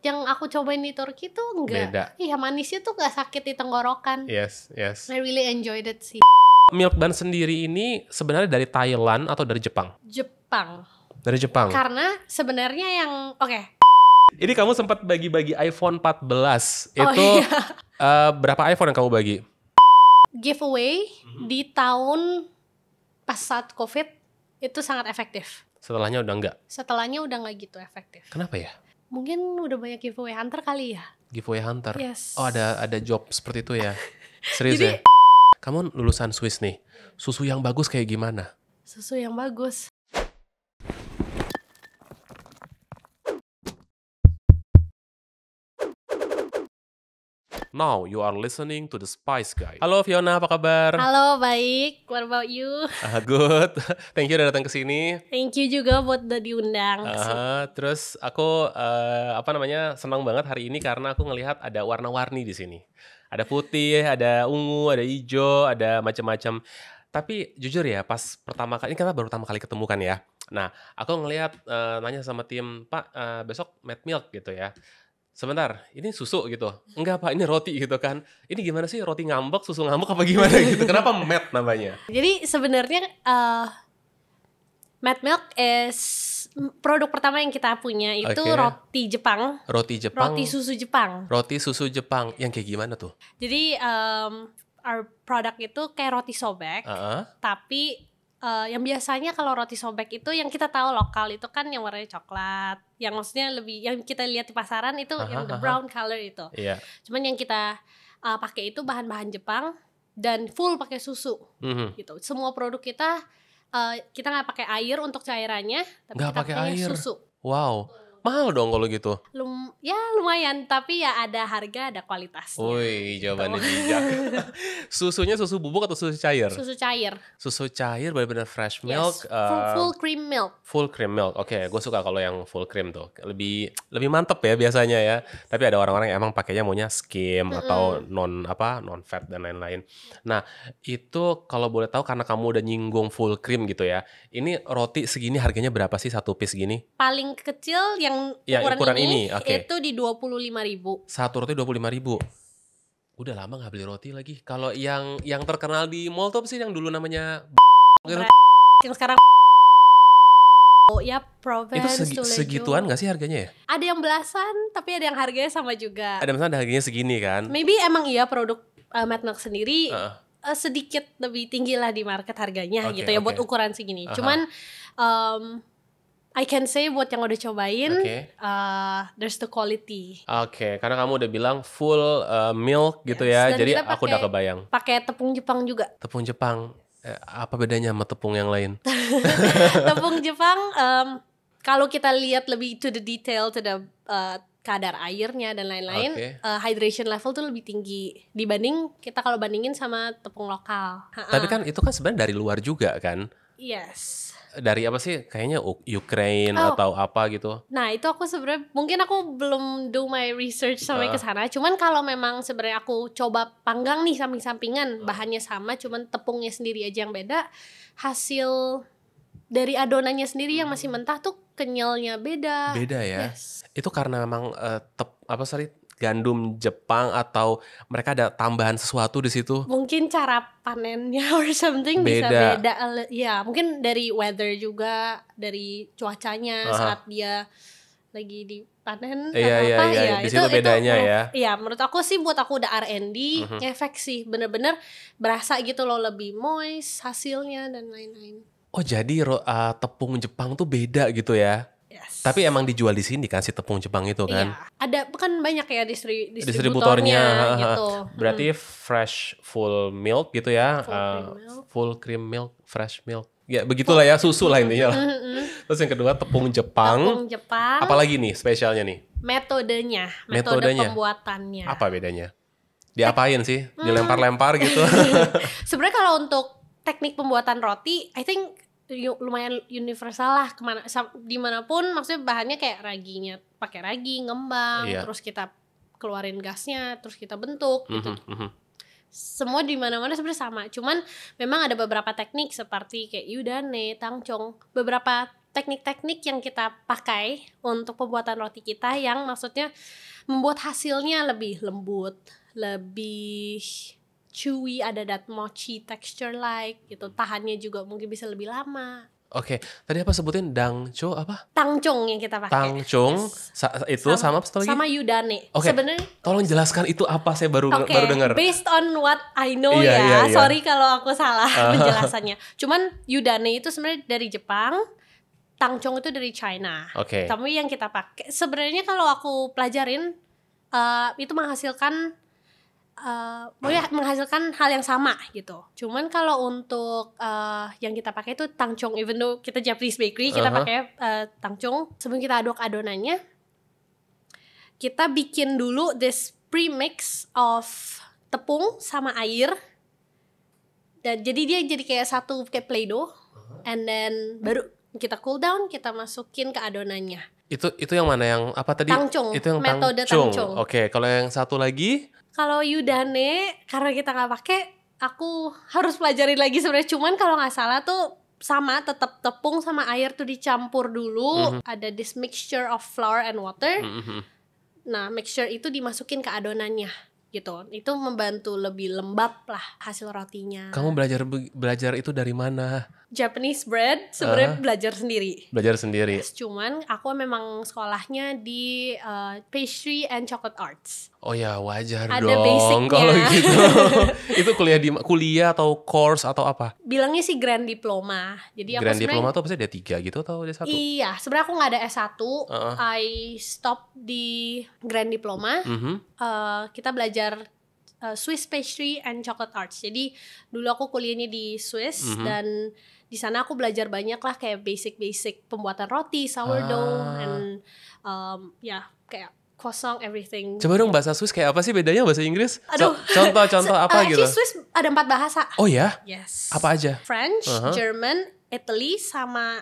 yang aku cobain di Turki tuh enggak. Beda. Iya, manisnya tuh gak sakit di tenggorokan. Yes. I really enjoyed it sih. Milk Bun sendiri ini sebenarnya dari Thailand atau dari Jepang? Jepang. Dari Jepang. Karena sebenarnya yang Ini kamu sempat bagi-bagi iPhone 14. Oh, Itu iya. berapa iPhone yang kamu bagi? Giveaway di tahun pas saat COVID itu sangat efektif. Setelahnya udah enggak. Setelahnya udah nggak gitu efektif. Kenapa ya? Mungkin udah banyak giveaway hunter kali ya. Giveaway hunter. Yes. Oh, ada job seperti itu ya. Serius Jadi, ya? Kamu lulusan Swiss nih. Susu yang bagus kayak gimana? susu yang bagus. Now you are listening to the Spice Guy. Halo Fiona, apa kabar? Halo, baik. What about you? Good. Thank you udah datang ke sini. Thank you juga buat udah diundang. Terus aku senang banget hari ini karena aku ngelihat ada warna-warni di sini. Ada putih, ada ungu, ada hijau, ada macam-macam. Tapi jujur ya, pas pertama kali ini kita baru pertama kali ketemu kan ya. Nah, aku ngelihat nanya sama tim, Pak, besok Mad Milk gitu ya. Sebentar, ini susu gitu. Enggak Pak, ini roti gitu kan. Ini gimana sih roti ngambek, susu ngambek apa gimana gitu. Kenapa Mad namanya? Jadi sebenarnya Mad Milk is produk pertama yang kita punya itu Oke. roti Jepang. Roti Jepang. Roti susu Jepang. Roti susu Jepang. Yang kayak gimana tuh? Jadi our produk itu kayak roti sobek, tapi yang biasanya kalau roti sobek itu yang kita tahu lokal itu kan yang warnanya coklat, yang maksudnya lebih yang kita lihat di pasaran itu yang the brown color itu. Iya. Cuman yang kita pakai itu bahan-bahan Jepang dan full pakai susu gitu. Semua produk kita nggak pakai air untuk cairannya, tapi Nggak kita pakai pakainya air. susu. Wow, mahal dong kalau gitu. Lumayan, tapi ya ada harga, ada kualitasnya. Woi, jawabannya bijak. Susunya susu bubuk atau susu cair? Susu cair. Susu cair benar-benar fresh milk. Yes. Full cream milk. Full cream milk. Oke, gue suka kalau yang full cream tuh. Lebih mantep ya biasanya ya. Tapi ada orang-orang yang emang pakainya maunya skim atau non fat dan lain-lain. Nah, itu kalau boleh tahu karena kamu udah nyinggung full cream gitu ya. Ini roti segini harganya berapa sih satu piece gini? Paling kecil yang ukuran ini okay. Itu di 25.000. Satu roti 25.000. Udah lama nggak beli roti lagi. Kalau yang terkenal di mall tuh apa sih yang dulu namanya gitu? Yang sekarang ya Provence itu segituan nggak sih harganya ya? Ada yang belasan, tapi ada yang harganya sama juga. Ada misalnya harganya segini kan? Maybe emang iya produk Mad Milk sendiri sedikit lebih tinggi lah di market harganya gitu ya buat ukuran segini. Cuman I can say buat yang udah cobain, there's the quality. Oke, karena kamu udah bilang full milk gitu ya, jadi aku udah kebayang. Pakai tepung Jepang juga. Tepung Jepang, apa bedanya sama tepung yang lain? Tepung Jepang, kalau kita lihat lebih to the detail, to the kadar airnya dan lain-lain, hydration level tuh lebih tinggi dibanding kita kalau bandingin sama tepung lokal. Tapi kan itu kan sebenarnya dari luar juga kan? Yes. Dari apa sih? Kayaknya Ukraine atau apa gitu. Nah, itu aku sebenarnya mungkin aku belum do my research sampai ke sana. Cuman kalau memang sebenarnya aku coba panggang nih samping-sampingan, bahannya sama, cuman tepungnya sendiri aja yang beda. Hasil dari adonannya sendiri yang masih mentah tuh kenyalnya beda. Beda ya. Yes. Itu karena memang gandum Jepang atau mereka ada tambahan sesuatu di situ? Mungkin cara panennya or something bisa beda. Ya, mungkin dari weather juga, dari cuacanya saat dia lagi dipanen Iya, di situ bedanya ya. Iya, menurut aku sih buat aku udah R&D ngefek sih, bener-bener berasa gitu loh, lebih moist hasilnya dan lain-lain. Oh, jadi tepung Jepang tuh beda gitu ya? Yes. Tapi emang dijual di sini kan si tepung Jepang itu kan? Iya, ada kan banyak ya distributornya gitu. Berarti fresh full milk gitu ya? Full cream milk, fresh milk. Ya begitulah ya, susu lah intinya. Terus yang kedua tepung Jepang. Apalagi nih spesialnya nih? Metode pembuatannya. Apa bedanya? Diapain sih? Dilempar-lempar gitu? Sebenarnya kalau untuk teknik pembuatan roti, I think lumayan universal lah dimanapun, maksudnya bahannya kayak raginya, pakai ragi, ngembang, terus kita keluarin gasnya, terus kita bentuk gitu. Semua di mana-mana sebenarnya sama, cuman memang ada beberapa teknik seperti kayak udane, tangcong, beberapa teknik-teknik yang kita pakai untuk pembuatan roti kita yang maksudnya membuat hasilnya lebih lembut, lebih chewy, ada that mochi texture like gitu. Tahannya juga mungkin bisa lebih lama. Oke, tadi apa sebutin dangcho apa? Tangcong yang kita pakai. Tangcong, itu sama apa lagi? Sama yudane. Oke, Sebenarnya tolong jelaskan itu apa, saya baru dengar. Based on what I know Iya. sorry kalau aku salah penjelasannya. Cuman yudane itu sebenarnya dari Jepang, tangcong itu dari China. Oke. Tapi yang kita pakai sebenarnya kalau aku pelajarin itu menghasilkan hal yang sama gitu. Cuman kalau untuk yang kita pakai itu tangcong, even though kita Japanese bakery, kita pakai tangcong. Sebelum kita aduk adonannya, kita bikin dulu this premix of tepung sama air. Dan jadi dia jadi kayak satu kayak play-doh. And then baru kita cool down, kita masukin ke adonannya. Itu yang mana, yang apa tadi? Tangcong. Itu yang Metode tangcong. Oke, kalau yang satu lagi? Kalau yudane, karena kita nggak pakai, aku harus pelajarin lagi sebenarnya. Cuman kalau nggak salah tuh sama, tetap tepung sama air tuh dicampur dulu. Ada this mixture of flour and water. Nah, mixture itu dimasukin ke adonannya gitu. Itu membantu lebih lembab lah hasil rotinya. Kamu belajar itu dari mana? Japanese bread sebenarnya belajar sendiri. Belajar sendiri. Cuman aku memang sekolahnya di pastry and chocolate arts. Oh ya, wajar ada dong kalau gitu. Itu kuliah atau course atau apa? Bilangnya sih grand diploma. Jadi grand diploma tuh apa sih, D3 gitu atau D1? Iya, sebenarnya aku nggak ada S1. I stop di grand diploma. Kita belajar Swiss pastry and chocolate arts. Jadi dulu aku kuliahnya di Swiss dan di sana aku belajar banyak lah kayak basic pembuatan roti, sourdough, and kayak croissant, everything. Coba dong bahasa Swiss kayak apa sih bedanya bahasa Inggris? Contoh apa gitu? Swiss ada 4 bahasa. Oh ya? Yes. Apa aja? French, German, Italy, sama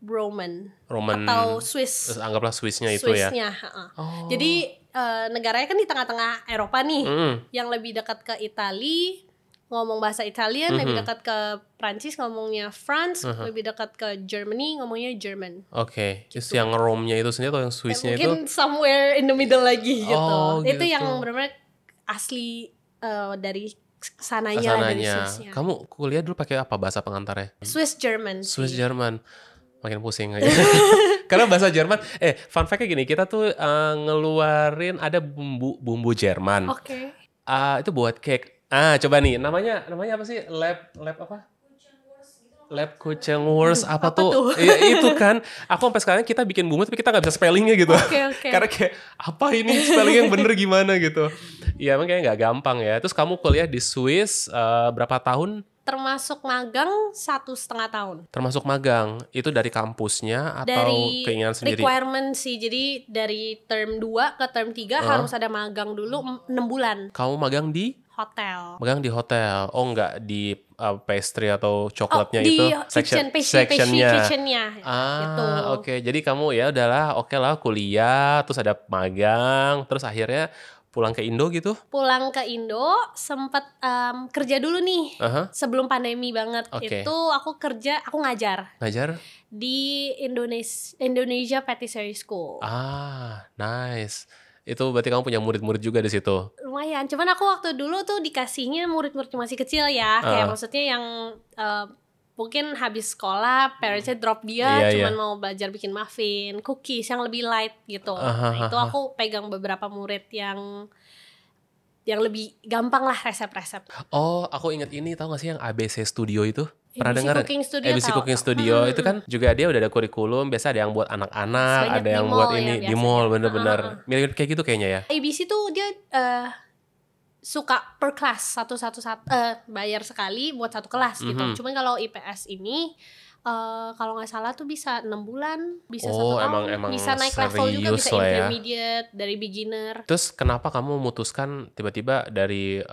Roman. Atau Swiss. Anggaplah Swissnya itu Swissnya, ya. Jadi negaranya kan di tengah-tengah Eropa nih. Yang lebih dekat ke Italia ngomong bahasa Italian, lebih dekat ke Prancis ngomongnya France, lebih dekat ke Germany ngomongnya German. Oke, gitu. Yang Rome-nya itu sendiri atau yang Swiss-nya itu? Mungkin somewhere in the middle lagi gitu. Itu gitu. yang benar-benar asli dari sananya. Dari Swissnya. Kamu kuliah dulu pakai apa bahasa pengantarnya? Swiss German. Swiss German. Makin pusing aja. Karena bahasa Jerman, fun fact-nya gini, kita tuh ngeluarin ada bumbu Jerman. Oke. Itu buat cake. Coba nih, namanya apa sih? Lab apa? Kuchenwurst apa tuh? Iya, itu kan. Aku sampai sekarang kita bikin bumbu tapi kita nggak bisa spellingnya gitu. Okay. Karena kayak apa ini spelling yang bener gimana gitu. Iya, emang kayaknya nggak gampang ya. Terus kamu kuliah di Swiss berapa tahun? Termasuk magang 1,5 tahun. Termasuk magang, itu dari kampusnya atau dari keinginan sendiri? Requirement sih, jadi dari term 2 ke term 3 harus ada magang dulu 6 bulan. Kamu magang di? Hotel. Magang di hotel, nggak di pastry atau coklatnya di itu? Sectionnya. Gitu. Oke. Jadi kamu ya udahlah, oke lah kuliah, terus ada magang, terus akhirnya pulang ke Indo gitu? Pulang ke Indo, sempat kerja dulu nih. Sebelum pandemi banget. Itu aku ngajar. Ngajar? Di Indonesia Patisserie School. Nice. Itu berarti kamu punya murid-murid juga di situ? Lumayan, cuman aku waktu dulu tuh dikasihnya murid-murid masih kecil ya. Kayak maksudnya yang mungkin habis sekolah, parents-nya drop dia, cuman mau belajar bikin muffin, cookies yang lebih light gitu. Itu aku pegang beberapa murid yang lebih gampang lah resep-resep. Aku ingat ini, tahu gak sih yang ABC Studio itu? Pernah ABC dengar? ABC Cooking Studio itu kan juga dia udah ada kurikulum, biasa ada yang buat anak-anak, ada yang buat ini di mall, bener-bener mirip kayak gitu kayaknya ya. ABC tuh dia suka per kelas satu bayar sekali buat satu kelas gitu. Cuman kalau IPS ini kalau nggak salah tuh bisa 6 bulan, bisa 1 tahun, emang bisa naik level juga, bisa intermediate, dari beginner. Terus kenapa kamu memutuskan tiba-tiba dari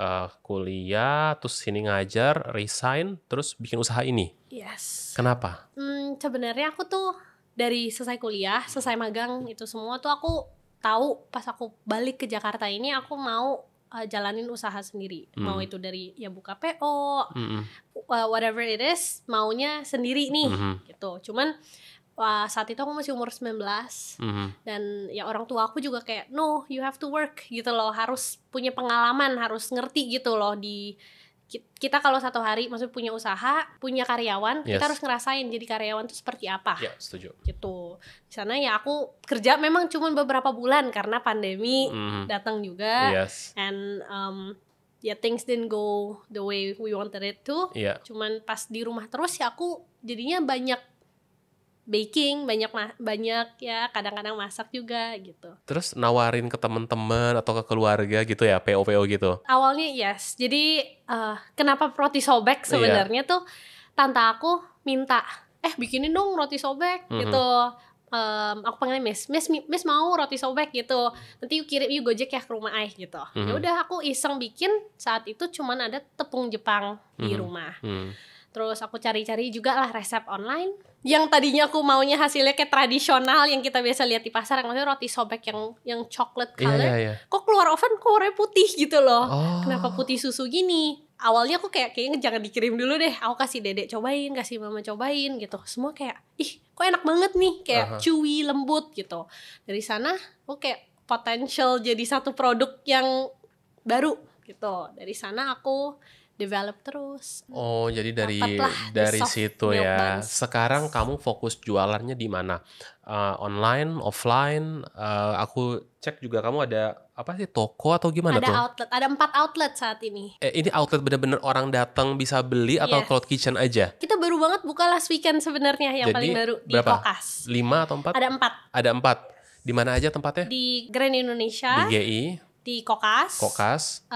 kuliah, terus sini ngajar, resign, terus bikin usaha ini? Yes. Kenapa? Sebenarnya aku tuh dari selesai kuliah, selesai magang itu semua tuh aku tahu pas aku balik ke Jakarta ini aku mau jalanin usaha sendiri. Mau itu dari ya buka PO, whatever it is, maunya sendiri nih gitu. Cuman saat itu aku masih umur 19 dan ya orang tua aku juga kayak no, you have to work gitu loh, harus punya pengalaman, harus ngerti gitu loh. Di kita kalau satu hari maksudnya punya usaha, punya karyawan, kita harus ngerasain jadi karyawan tuh seperti apa. Ya, setuju. Gitu. Di sana ya aku kerja memang cuma beberapa bulan karena pandemi datang juga. And ya things didn't go the way we wanted it to. Cuman pas di rumah terus ya aku jadinya banyak baking, banyak ya kadang-kadang masak juga gitu. Terus nawarin ke teman-teman atau ke keluarga gitu ya, PO gitu? Awalnya yes, jadi kenapa roti sobek sebenarnya tuh tante aku minta, bikinin dong roti sobek gitu. Aku panggilnya Miss mau roti sobek gitu. Nanti yuk kirim, yuk Gojek ya ke rumah gitu. Ya udah aku iseng bikin, saat itu cuman ada tepung Jepang di rumah. Terus aku cari-cari juga lah resep online. Yang tadinya aku maunya hasilnya kayak tradisional yang kita biasa lihat di pasar, yang maksudnya roti sobek yang chocolate color. Kok keluar oven kok warnanya putih gitu loh. Kenapa putih susu gini? Awalnya aku kayaknya jangan dikirim dulu deh. Aku kasih dedek cobain, kasih mama cobain gitu. Semua kayak, kok enak banget nih. Kayak chewy, lembut gitu. Dari sana aku kayak potential jadi satu produk yang baru gitu. Dari sana aku develop terus. Oh, jadi dari situ ya. Buns. Sekarang kamu fokus jualannya di mana? Online, offline? Aku cek juga kamu ada apa sih, toko atau gimana tuh? Ada outlet, ada 4 outlet saat ini. Ini outlet bener-bener orang datang bisa beli atau cloud kitchen aja? Kita baru banget buka last weekend sebenarnya, yang paling baru di Kokas. 5 atau 4? Ada 4. Ada 4. Di mana aja tempatnya? Di Grand Indonesia. Di GI. Di Kokas,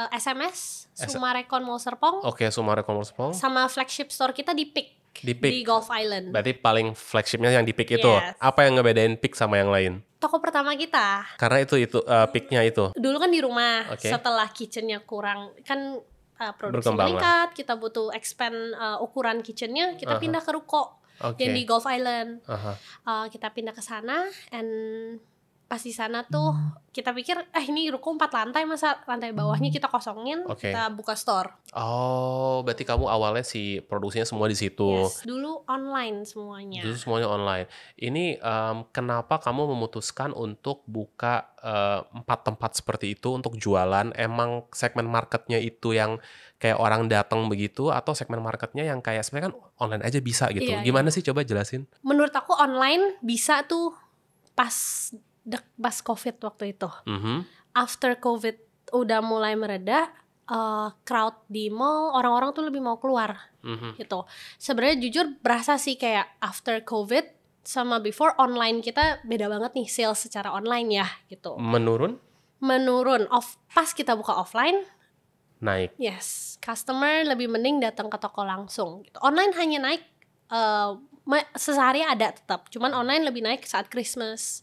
SMS, Sumarekon Mall Serpong. Oke, Sumarekon Mall Serpong. Sama flagship store kita di Peak. Di Gulf Island. Berarti paling flagshipnya yang di Peak itu. Apa yang ngebedain Peak sama yang lain? Toko pertama kita. Karena itu Peaknya itu. Dulu kan di rumah, setelah kitchennya kurang, kan produksi meningkat, kita butuh expand ukuran kitchennya, kita pindah ke ruko yang di Gulf Island. Kita pindah ke sana, and pas di sana tuh kita pikir ini ruko 4 lantai, masa lantai bawahnya kita kosongin, kita buka store. Oh, berarti kamu awalnya produksinya semua di situ. Yes, dulu online semuanya. Dulu semuanya online. Ini kenapa kamu memutuskan untuk buka 4 tempat seperti itu untuk jualan? Emang segmen marketnya itu yang kayak orang datang begitu, atau segmen marketnya yang kayak sebenarnya kan online aja bisa gitu? Gimana sih, coba jelasin? Menurut aku online bisa tuh pas COVID waktu itu. After COVID udah mulai mereda, crowd di mall, orang-orang tuh lebih mau keluar gitu. Sebenarnya jujur berasa sih kayak after COVID sama before, online kita beda banget nih, sales secara online ya gitu. Menurun. Pas kita buka offline naik. Yes, customer lebih mending datang ke toko langsung gitu. Online hanya naik sesehari ada tetap, cuman online lebih naik saat Christmas,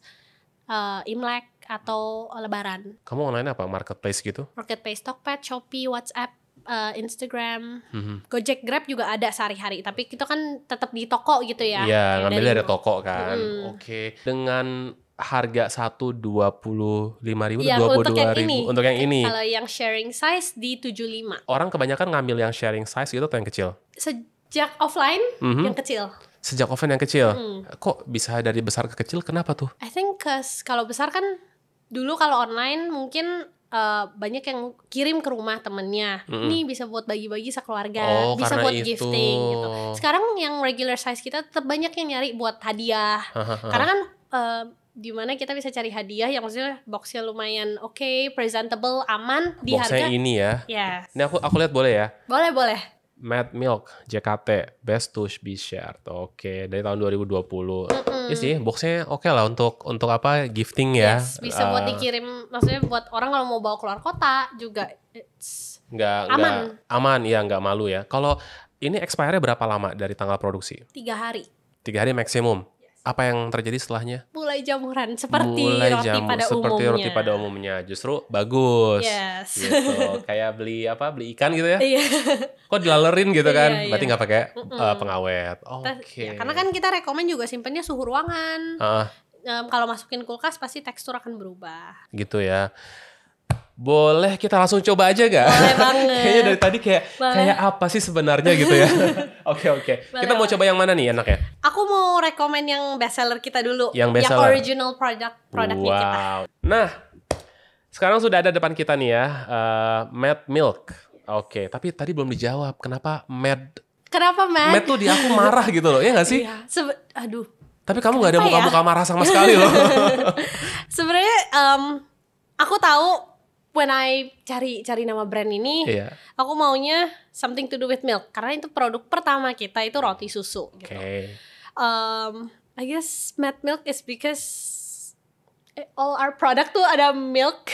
Imlek atau Lebaran. Kamu online apa? Marketplace gitu? Marketplace, Tokped, Shopee, WhatsApp, Instagram, Gojek, Grab juga ada sehari-hari. Tapi kita kan tetap di toko gitu ya. Iya, ngambil dari toko kan. Oke. Dengan harga 25.000 atau 22.000 untuk yang ini. Kalau yang sharing size di 75. Orang kebanyakan ngambil yang sharing size gitu atau yang kecil? Sejak offline yang kecil. Sejak offline yang kecil? Kok bisa dari besar ke kecil? Kenapa tuh? I think kalau besar kan dulu kalau online mungkin banyak yang kirim ke rumah temennya. Ini bisa buat bagi-bagi sekeluarga, bisa buat gifting gitu. Sekarang yang regular size kita tetap banyak yang nyari buat hadiah. Karena kan di mana kita bisa cari hadiah yang maksudnya boxnya lumayan presentable, aman di boxnya harga. Ini ya. Yes. Ini aku lihat boleh ya? Boleh. Mad Milk JKT Best to be shared. Oke, dari tahun 2020. Iya sih, boxnya oke lah untuk apa, gifting ya. Yes, bisa buat dikirim, maksudnya buat orang kalau mau bawa keluar kota juga. Aman ya, nggak malu ya. Kalau ini expire-nya berapa lama dari tanggal produksi? 3 hari. 3 hari maksimum. Apa yang terjadi setelahnya? Mulai jamuran seperti roti pada umumnya. Justru bagus. Yes. Gitu. Kayak beli ikan gitu ya. Iya. Kok dilalerin gitu kan? Berarti nggak pakai pengawet. Oke. Ya, karena kan kita rekomen juga simpennya suhu ruangan. Kalau masukin kulkas pasti tekstur akan berubah. Gitu ya. Boleh kita langsung coba aja gak? Boleh banget. Kayaknya dari tadi kayak apa sih sebenarnya gitu ya. Oke. Kita mau coba yang mana nih enaknya? Aku mau rekomen yang bestseller kita dulu. Yang original produknya kita. Nah, sekarang sudah ada depan kita nih ya, Mad Milk. Oke, tapi tadi belum dijawab. Kenapa Mad? Mad tuh di aku marah gitu loh, ya gak sih? Iya. Aduh. Tapi kamu gak ada muka-muka marah sama sekali loh. Sebenarnya aku tahu when I cari nama brand ini, aku maunya something to do with milk karena itu produk pertama kita itu roti susu. Gitu. I guess Mad Milk is because all our product tuh ada milk.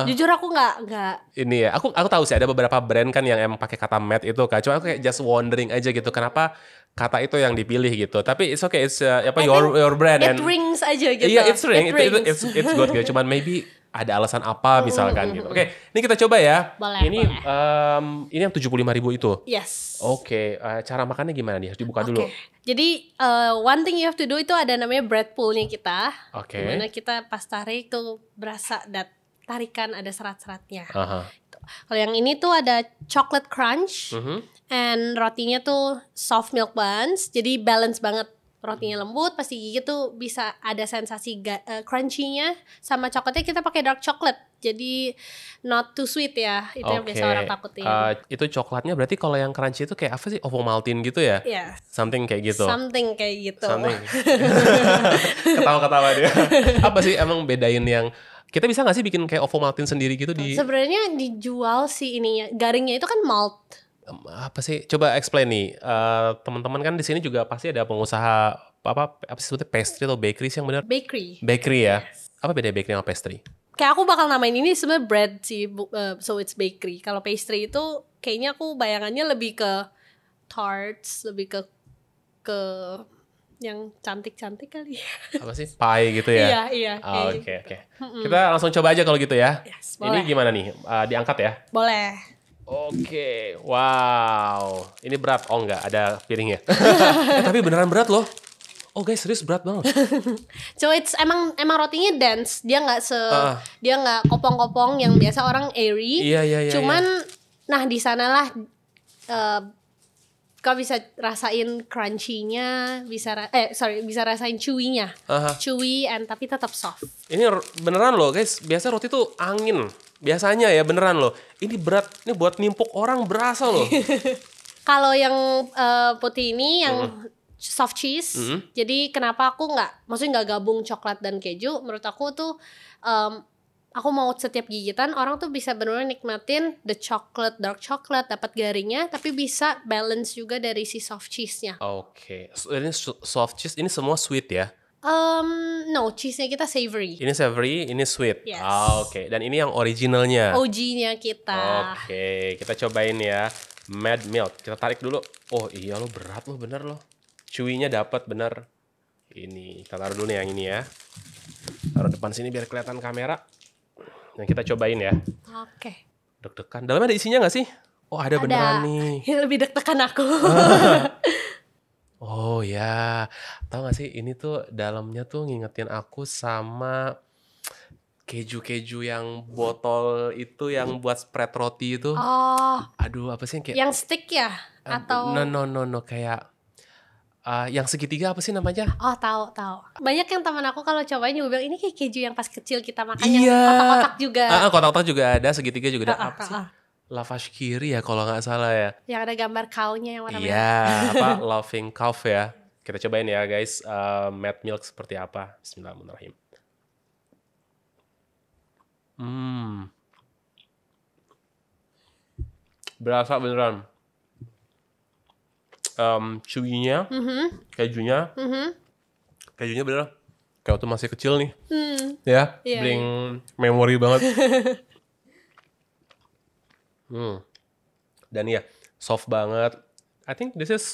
Jujur aku nggak. Ini ya, aku tahu sih ada beberapa brand kan yang emang pakai kata Mad itu kan. Cuma aku kayak just wondering aja gitu kenapa kata itu yang dipilih gitu. Tapi it's okay, it's your brand. It rings aja gitu. Iya, it's good gitu. Cuman maybe ada alasan apa misalkan gitu. Oke, ini kita coba ya. Boleh, ini yang 75.000 itu. Yes. Oke, cara makannya gimana nih? Harus dibuka dulu. Jadi one thing you have to do itu ada namanya bread pull-nya kita. Oke. Dimana kita pas tarik tuh berasa tarikan ada serat-seratnya. Kalau yang ini tuh ada chocolate crunch and rotinya tuh soft milk buns. Jadi balance banget. Rotinya lembut, pasti gigi tuh bisa ada sensasi crunchy-nya. Sama coklatnya kita pakai dark chocolate. Jadi not too sweet ya. Itu yang biasa orang takutin. Itu coklatnya berarti kalau yang crunchy itu kayak apa sih? Ovomaltine gitu ya? Iya. Something kayak gitu. Ketawa-ketawa dia. Apa sih emang bedain yang kita bisa gak sih bikin kayak Ovomaltine sendiri gitu di? Sebenarnya dijual sih ininya. Garingnya itu kan malt. Apa sih? Coba explain nih. Teman-teman kan di sini juga pasti ada pengusaha apa sih sebutnya pastry atau bakery sih yang benar? Bakery ya. Yes. Apa beda bakery sama pastry? Kayak aku bakal namain ini sebenarnya bread sih, so it's bakery. Kalau pastry itu kayaknya aku bayangannya lebih ke tarts, lebih ke yang cantik-cantik kali. Apa sih? Pie gitu ya? Iya. Oke. Kita langsung coba aja kalau gitu ya. Yes, ini gimana nih? Diangkat ya? Boleh. Oke, wow. Ini berat. Oh enggak, ada piringnya. Tapi beneran berat loh. Oh guys, serius berat banget. So it's emang rotinya dense. Dia nggak kopong-kopong yang biasa orang airy. Iya. Cuman, nah di sanalah kau bisa rasain crunchy-nya, bisa rasain chewy-nya. Chewy tapi tetap soft. Ini beneran loh guys. Biasa roti tuh angin. Biasanya ya beneran loh. Ini berat, ini buat nimpuk orang berasa loh. Kalau yang putih ini yang soft cheese. Jadi kenapa aku maksudnya nggak gabung coklat dan keju? Menurut aku tuh aku mau setiap gigitan orang tuh bisa benar-benar nikmatin the chocolate, dark chocolate, dapat garingnya, tapi bisa balance juga dari si soft cheese-nya. Oke. Ini soft cheese, ini semua sweet ya? No, cheese-nya kita savory. Ini savory, ini sweet. Yes. Oke. Dan ini yang originalnya. OG-nya kita. Oke, kita cobain ya. Mad Milk. Kita tarik dulu. Oh iya lo berat lo, bener lo. Chewy-nya dapat bener. Ini kita taruh dulu nih yang ini ya. Taruh depan sini biar kelihatan kamera. Nah kita cobain ya. Oke. Deg-degan. Dalamnya ada isinya nggak sih? Oh ada beneran nih. Lebih deg-degan aku. Oh ya, tahu gak sih ini tuh dalamnya tuh ngingetin aku sama keju-keju yang botol itu yang buat spread roti itu. Oh. Aduh apa sih yang kayak? Yang stick ya? Atau? No kayak yang segitiga apa sih namanya? Oh tahu. Banyak yang teman aku kalau cobain juga bilang ini kayak keju yang pas kecil kita makan yang kotak-kotak juga. Kotak-kotak juga ada, segitiga juga ada. Apa sih? Lavash Kiri ya kalau nggak salah ya. Yang ada gambar kaunya yang warna merah. Iya, Laughing Cow ya. Kita cobain ya guys, Mad Milk seperti apa. Bismillahirrahmanirrahim. Berasa beneran. Chewy-nya, kejunya beneran. Kayak waktu masih kecil nih. Ya, bring memory banget. Dan ya soft banget. I think this is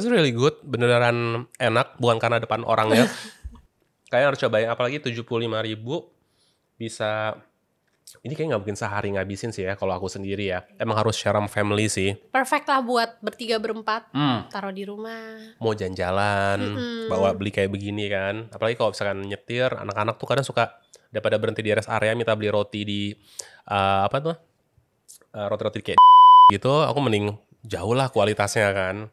really good. Beneran enak, bukan karena depan orang ya. Kayaknya harus cobain, apalagi 75.000 bisa. Ini kayak nggak mungkin sehari ngabisin sih ya kalau aku sendiri ya. Emang harus share sama family sih. Perfect lah buat bertiga berempat. Taruh di rumah. Mau jalan-jalan, bawa beli kayak begini kan. Apalagi kalau misalkan nyetir, anak-anak tuh kadang suka daripada berhenti di rest area minta beli roti di apa tuh roti-roti kayak gitu, aku mending jauh lah kualitasnya kan.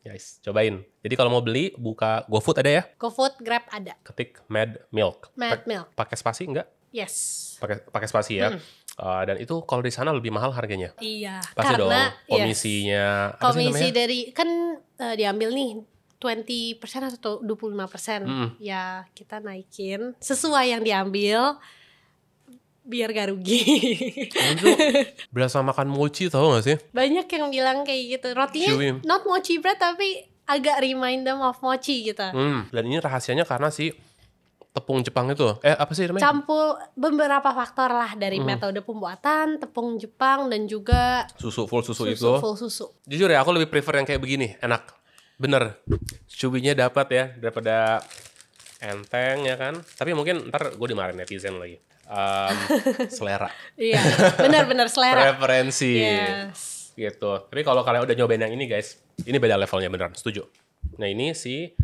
Guys, cobain. Jadi kalau mau beli buka GoFood ada ya? GoFood, Grab ada. Ketik Mad Milk. Mad Milk. Pakai spasi enggak? Yes. Pakai spasi ya. Dan itu kalau di sana lebih mahal harganya. Iya. Pasti karena, dong. Komisinya. Yes. Komisi dari kan diambil nih 20% atau 25%. Ya kita naikin sesuai yang diambil biar gak rugi. Itu berasa makan mochi tau gak sih? Banyak yang bilang kayak gitu. Rotinya not mochi bread tapi agak remind them of mochi gitu. Dan ini rahasianya karena si tepung Jepang itu, apa sih namanya? Campur beberapa faktor lah dari metode pembuatan, tepung Jepang dan juga full susu itu. Full susu. Jujur ya, aku lebih prefer yang kayak begini, enak. Bener, chewy-nya dapat ya daripada enteng ya kan. Tapi mungkin ntar gue dimarahin netizen lagi. Selera. Iya, benar-benar selera. Preferensi. Yes. Gitu. Tapi kalau kalian udah nyobain yang ini guys, ini beda levelnya beneran, setuju. Nah ini si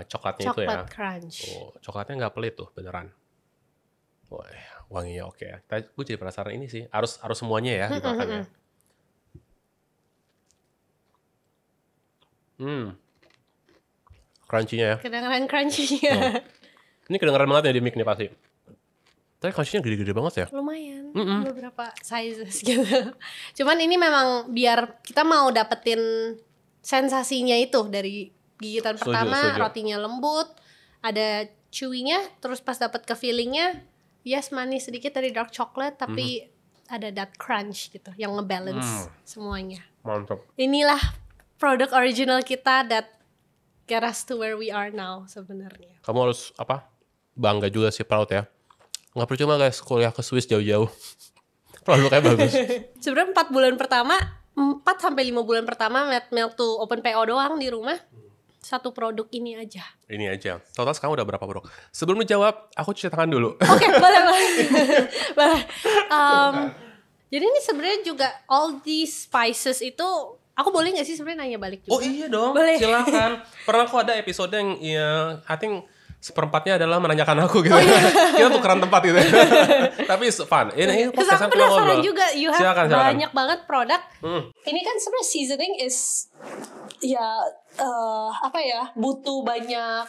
coklatnya itu ya. Coklat crunch. Coklatnya nggak pelit tuh beneran. Wah, wanginya oke ya. Gue jadi penasaran ini sih. Harus semuanya ya dimakannya. Crunchy-nya ya. Kedengeran crunchy-nya. Ini kedengeran banget ya di mic nih pasti. Tapi crunchy-nya gede-gede banget ya. Lumayan. Beberapa sizes gitu. Cuman ini memang biar kita mau dapetin sensasinya itu dari gigitan pertama, rotinya lembut, ada chewy-nya, terus pas dapet ke feeling-nya, yes manis sedikit dari dark chocolate, tapi ada that crunch gitu, yang ngebalance semuanya. Mantap. Inilah produk original kita that get us to where we are now sebenarnya. Kamu harus bangga juga sih, proud ya. Nggak percuma guys kuliah ke Swiss jauh-jauh. Produknya bagus. Sebenarnya 4 bulan pertama, 4-5 bulan pertama Mad Milk tuh open PO doang di rumah. Satu produk ini aja. Ini aja. Total sekarang udah berapa produk? Sebelum dijawab, aku cuci tangan dulu. Oke, boleh. Jadi ini sebenarnya juga all these spices itu, aku boleh nggak sih sebenarnya nanya balik juga? Oh iya dong, boleh. Silakan. Pernah kok ada episode yang I think seperempatnya adalah menanyakan aku gitu. Kita tukeran tempat gitu. Tapi it's fun. Ini Terus aku penasaran juga, you have silakan. banyak banget produk. Ini kan sebenarnya seasoning is butuh banyak,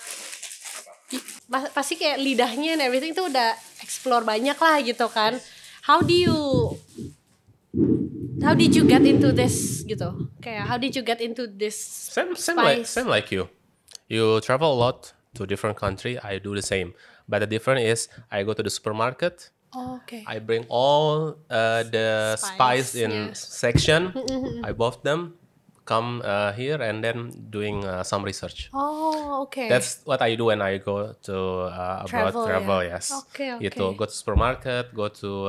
pasti kayak lidahnya and everything tuh udah explore banyak lah gitu kan. How did you get into this gitu? Kayak how did you get into this same like you. You travel a lot to different country. I do the same. But the difference is I go to the supermarket. Oh, okay. I bring all the spice in section. I bought them. Come here and then doing some research. Oh, okay. That's what I do when I go to abroad travel. Yeah. Yes. Okay. Gitu. Go to supermarket. Go to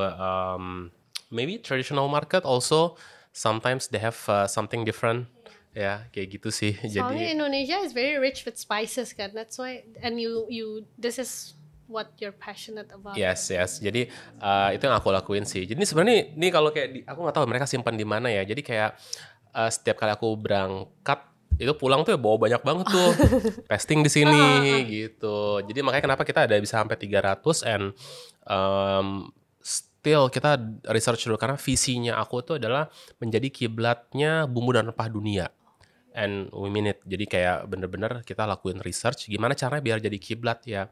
maybe traditional market also. Sometimes they have something different. Ya, kayak gitu sih. Soalnya Indonesia is very rich with spices kan. That's why, and you this is what you're passionate about. Yes. Jadi itu yang aku lakuin sih. Jadi sebenarnya ini kalau kayak aku nggak tahu mereka simpan di mana ya. Jadi kayak setiap kali aku berangkat itu pulang tuh ya bawa banyak banget tuh testing di sini gitu. Jadi makanya kenapa kita ada bisa sampai 300 and still kita research dulu karena visinya aku tuh adalah menjadi kiblatnya bumbu dan rempah dunia. And we mean it. Jadi kayak bener-bener kita lakuin research gimana caranya biar jadi kiblat ya.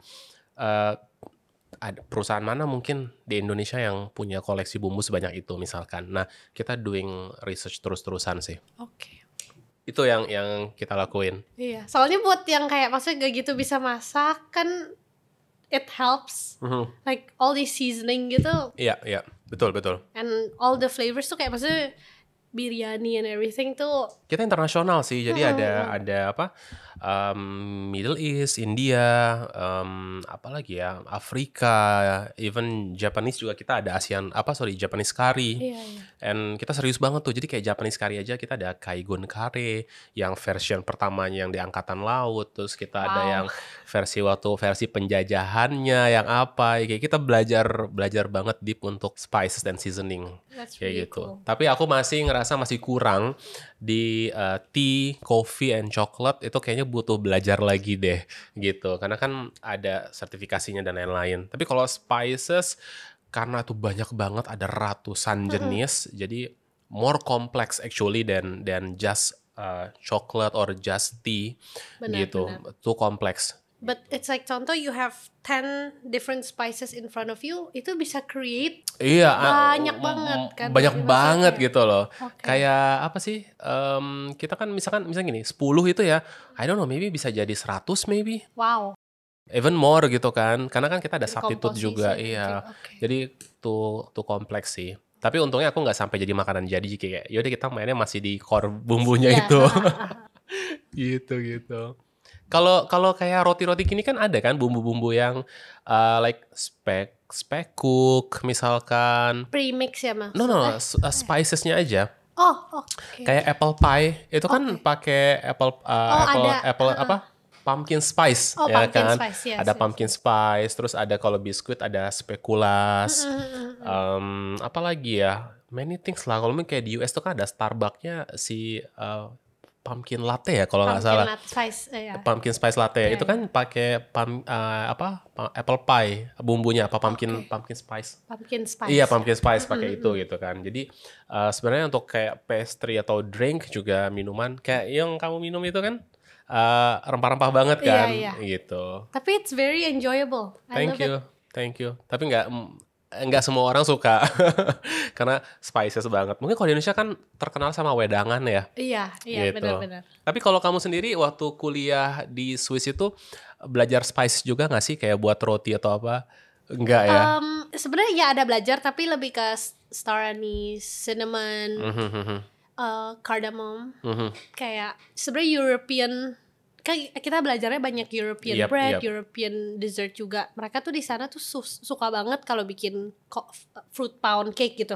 Ada perusahaan mana mungkin di Indonesia yang punya koleksi bumbu sebanyak itu misalkan. Nah, kita doing research terus-terusan sih. Oke. Itu yang kita lakuin. Iya, soalnya buat yang kayak maksudnya gak gitu bisa masak kan it helps. Like all this seasoning gitu. Iya, betul. And all the flavors tuh kayak maksudnya biryani and everything tuh. Kita internasional sih. Jadi ada apa? Middle East, India, apa lagi ya, Afrika, even Japanese juga kita ada Japanese curry. Iya. And kita serius banget tuh. Jadi kayak Japanese curry aja kita ada Kaigon curry yang version pertamanya yang di angkatan laut. Terus kita ada yang versi penjajahannya yang apa. Kayak kita belajar banget deep untuk spices dan seasoning. That's kayak really gitu. cool. Tapi aku masih ngerasa ngerasa masih kurang di tea, coffee, and chocolate itu kayaknya butuh belajar lagi deh gitu. Karena kan ada sertifikasinya dan lain-lain. Tapi kalau spices karena tuh banyak banget, ada ratusan jenis, jadi more complex actually than just chocolate or just tea gitu. Tuh kompleks. But it's like contoh you have 10 different spices in front of you, itu bisa create banyak banget kan. Banyak banget gitu loh. Kayak apa sih? Kita kan misalnya gini, 10 itu ya, I don't know, maybe bisa jadi 100 maybe. Wow. Even more gitu kan. Karena kan kita ada substitute juga. Iya. Jadi tuh kompleks sih. Tapi untungnya aku nggak sampai jadi makanan jadi kayak yaudah kita mainnya masih di core bumbunya itu. gitu. Kalau kayak roti-roti gini kan ada kan bumbu-bumbu yang like speck cook misalkan. Premix ya Mas? No, spicesnya aja. Oh, oke. Kayak apple pie itu kan pakai apple apa? Pumpkin spice ya pumpkin kan. Spice, yes, ada pumpkin spice, terus ada kalau biskuit ada speculoos. Apa lagi ya? Many things lah. Kalau mungkin kayak di US tuh kan ada Starbucksnya si pumpkin latte ya kalau nggak salah. Pumpkin spice latte itu kan pakai apple pie bumbunya apa pumpkin spice. Iya, pumpkin spice pakai itu gitu kan. Jadi sebenarnya untuk kayak pastry atau drink juga minuman kayak yang kamu minum itu kan rempah-rempah banget kan gitu. Tapi it's very enjoyable. Thank you. Tapi nggak semua orang suka karena spices banget. Mungkin kalau di Indonesia kan terkenal sama wedangan ya. Iya, gitu. Benar. Tapi kalau kamu sendiri waktu kuliah di Swiss itu belajar spice juga nggak sih kayak buat roti atau apa? Enggak ya? Sebenarnya ya ada belajar tapi lebih ke star anise, cinnamon, cardamom. Kayak sebenarnya European. Kita belajarnya banyak European bread, European dessert juga. Mereka tuh di sana tuh suka banget kalau bikin fruit pound cake gitu.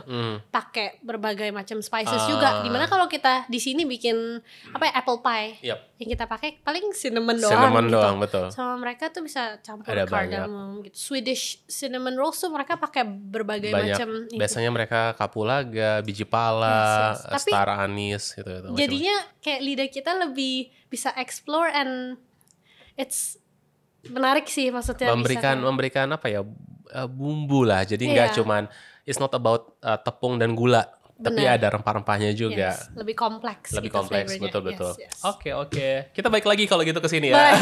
Pakai berbagai macam spices juga. Dimana kalau kita di sini bikin apple pie, yang kita pakai paling cinnamon doang gitu. Betul. Sama mereka tuh bisa campur cardamom gitu. Swedish cinnamon rolls tuh mereka pakai berbagai macam. Biasanya mereka kapulaga, biji pala, star anise gitu. Jadinya kayak lidah kita lebih bisa explore and it's menarik sih maksudnya memberikan apa ya bumbu lah, jadi nggak cuman it's not about tepung dan gula. Tapi ada rempah-rempahnya juga. Lebih kompleks betul. Oke. Kita balik lagi kalau gitu ke sini ya.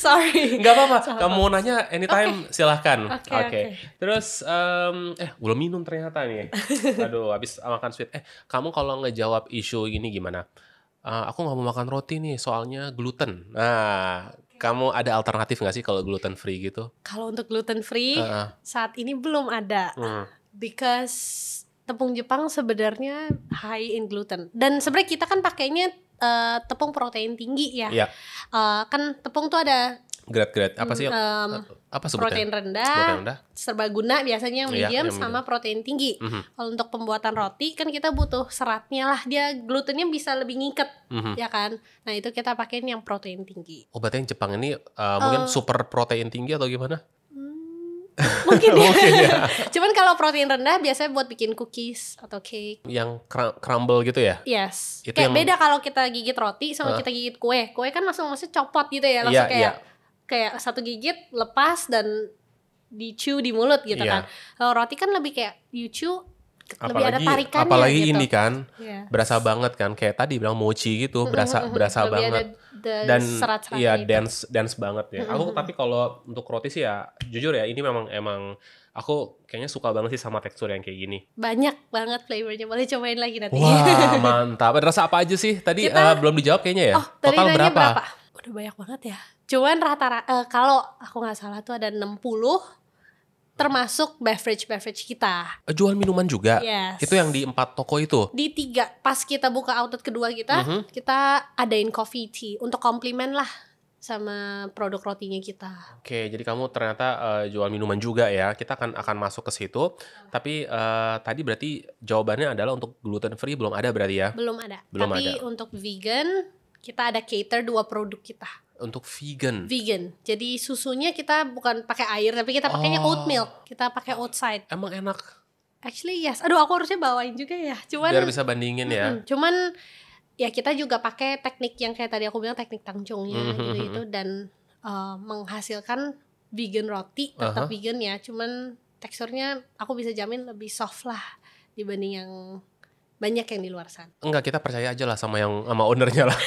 Sorry. Nggak apa-apa. Kamu mau nanya anytime silahkan. Oke. Terus belum minum ternyata nih. Aduh, habis makan sweet. Kamu kalau ngejawab isu ini gimana? Aku nggak mau makan roti nih soalnya gluten. Nah, kamu ada alternatif nggak sih kalau gluten free gitu? Kalau untuk gluten free saat ini belum ada, because tepung Jepang sebenarnya high in gluten. Dan sebenarnya kita kan pakainya tepung protein tinggi ya. Kan tepung tuh ada grade apa sih? Apa sebutnya? Protein rendah, serbaguna biasanya yang medium sama protein tinggi. Kalau untuk pembuatan roti kan kita butuh seratnya lah, dia glutennya bisa lebih ngiket, ya kan. Nah itu kita pakein yang protein tinggi. Oh berarti yang Jepang ini mungkin super protein tinggi atau gimana? Mungkin ya. Cuman kalau protein rendah biasanya buat bikin cookies atau cake. Yang crumble gitu ya? Yes. Itu kayak beda kalau kita gigit roti sama kita gigit kue. Kue kan langsung copot gitu ya, langsung kayak satu gigit lepas dan di-chew di mulut gitu kan. Kalau roti kan lebih kayak you chew lebih ada tarikannya apalagi gitu. Ini kan berasa banget kan kayak tadi bilang mochi gitu, berasa banget. Dan dense banget ya. Aku tapi kalau untuk roti sih ya jujur ya ini emang aku kayaknya suka banget sih sama tekstur yang kayak gini. Banyak banget flavornya, boleh cobain lagi nanti. Wah mantap. Rasa apa aja sih? Tadi belum dijawab kayaknya ya. Total berapa? Udah banyak banget ya. Cuman rata-rata kalau aku nggak salah tuh ada 60 termasuk beverage kita. Jual minuman juga? Yes. Itu yang di 4 toko itu? Di 3, pas kita buka outlet kedua kita, kita adain coffee tea untuk komplimen lah sama produk rotinya kita. Oke, jadi kamu ternyata jual minuman juga ya. Kita akan masuk ke situ. Tapi tadi berarti jawabannya adalah untuk gluten free belum ada berarti ya? Belum ada. Tapi untuk vegan kita ada cater 2 produk kita. Untuk vegan. Jadi susunya kita bukan pakai air tapi kita pakainya oat milk. Kita pakai oat side. Emang enak? Actually yes. Aduh, aku harusnya bawain juga ya. Cuman biar bisa bandingin ya. Cuman ya kita juga pakai teknik yang kayak tadi aku bilang, teknik tangcungnya gitu-gitu, dan menghasilkan vegan roti, tetap vegan ya. Cuman teksturnya aku bisa jamin lebih soft lah dibanding yang banyak yang di luar sana. Enggak, kita percaya aja lah sama ownernya lah.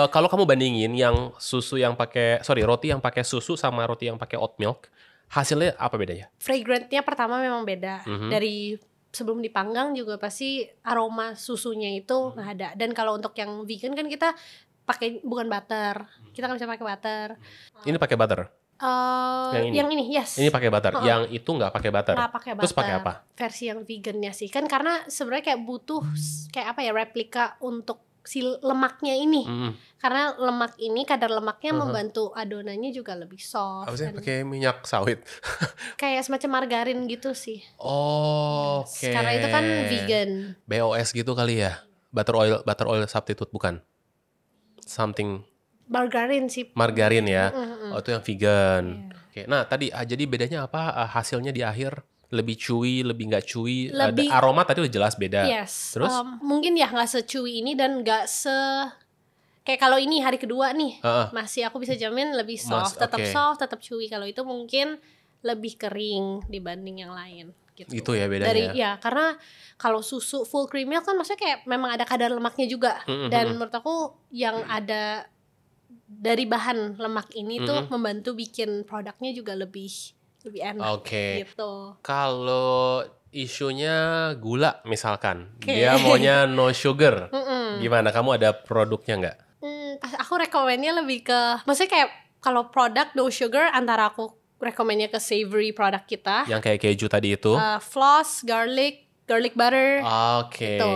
Kalau kamu bandingin yang roti yang pakai susu sama roti yang pakai oat milk, hasilnya apa bedanya? Fragrantnya pertama memang beda. Dari sebelum dipanggang juga pasti aroma susunya itu nggak ada. Dan kalau untuk yang vegan kan kita pakai bukan butter, kita nggak bisa pakai butter. Ini pakai butter? Yang ini yes. Ini pakai butter. Yang itu nggak pakai butter. Nggak pakai butter. Terus pakai apa? Versi yang vegannya sih kan, karena sebenarnya kayak butuh kayak apa ya, replika untuk si lemaknya ini. Karena lemak ini, kadar lemaknya membantu adonannya juga lebih soft. Apa sih? Pakai minyak sawit? Kayak semacam margarin gitu sih. Oke. Karena itu kan vegan. BOS gitu kali ya? Butter oil substitute bukan? Something. Margarin sih. Margarin ya. Oh, itu yang vegan. Oke. Nah, tadi jadi bedanya apa? Hasilnya di akhir lebih chewy, lebih nggak chewy. Ada aroma tadi udah jelas beda. Yes. Terus mungkin ya nggak se-chewy ini dan nggak kayak kalau ini hari kedua nih, masih aku bisa jamin lebih soft, tetap soft, tetap chewy. Kalau itu mungkin lebih kering dibanding yang lain. Gitu. Itu ya bedanya. Karena kalau susu full cream milk kan maksudnya kayak memang ada kadar lemaknya juga. Dan menurut aku yang ada dari bahan lemak ini tuh membantu bikin produknya juga lebih enak. Gitu. Kalau isunya gula misalkan, dia maunya no sugar, gimana? Kamu ada produknya nggak? Aku rekomennya lebih ke, maksudnya kayak kalau produk no sugar, antara aku rekomennya ke savory produk kita. Yang kayak keju tadi itu? Floss, garlic butter. Gitu.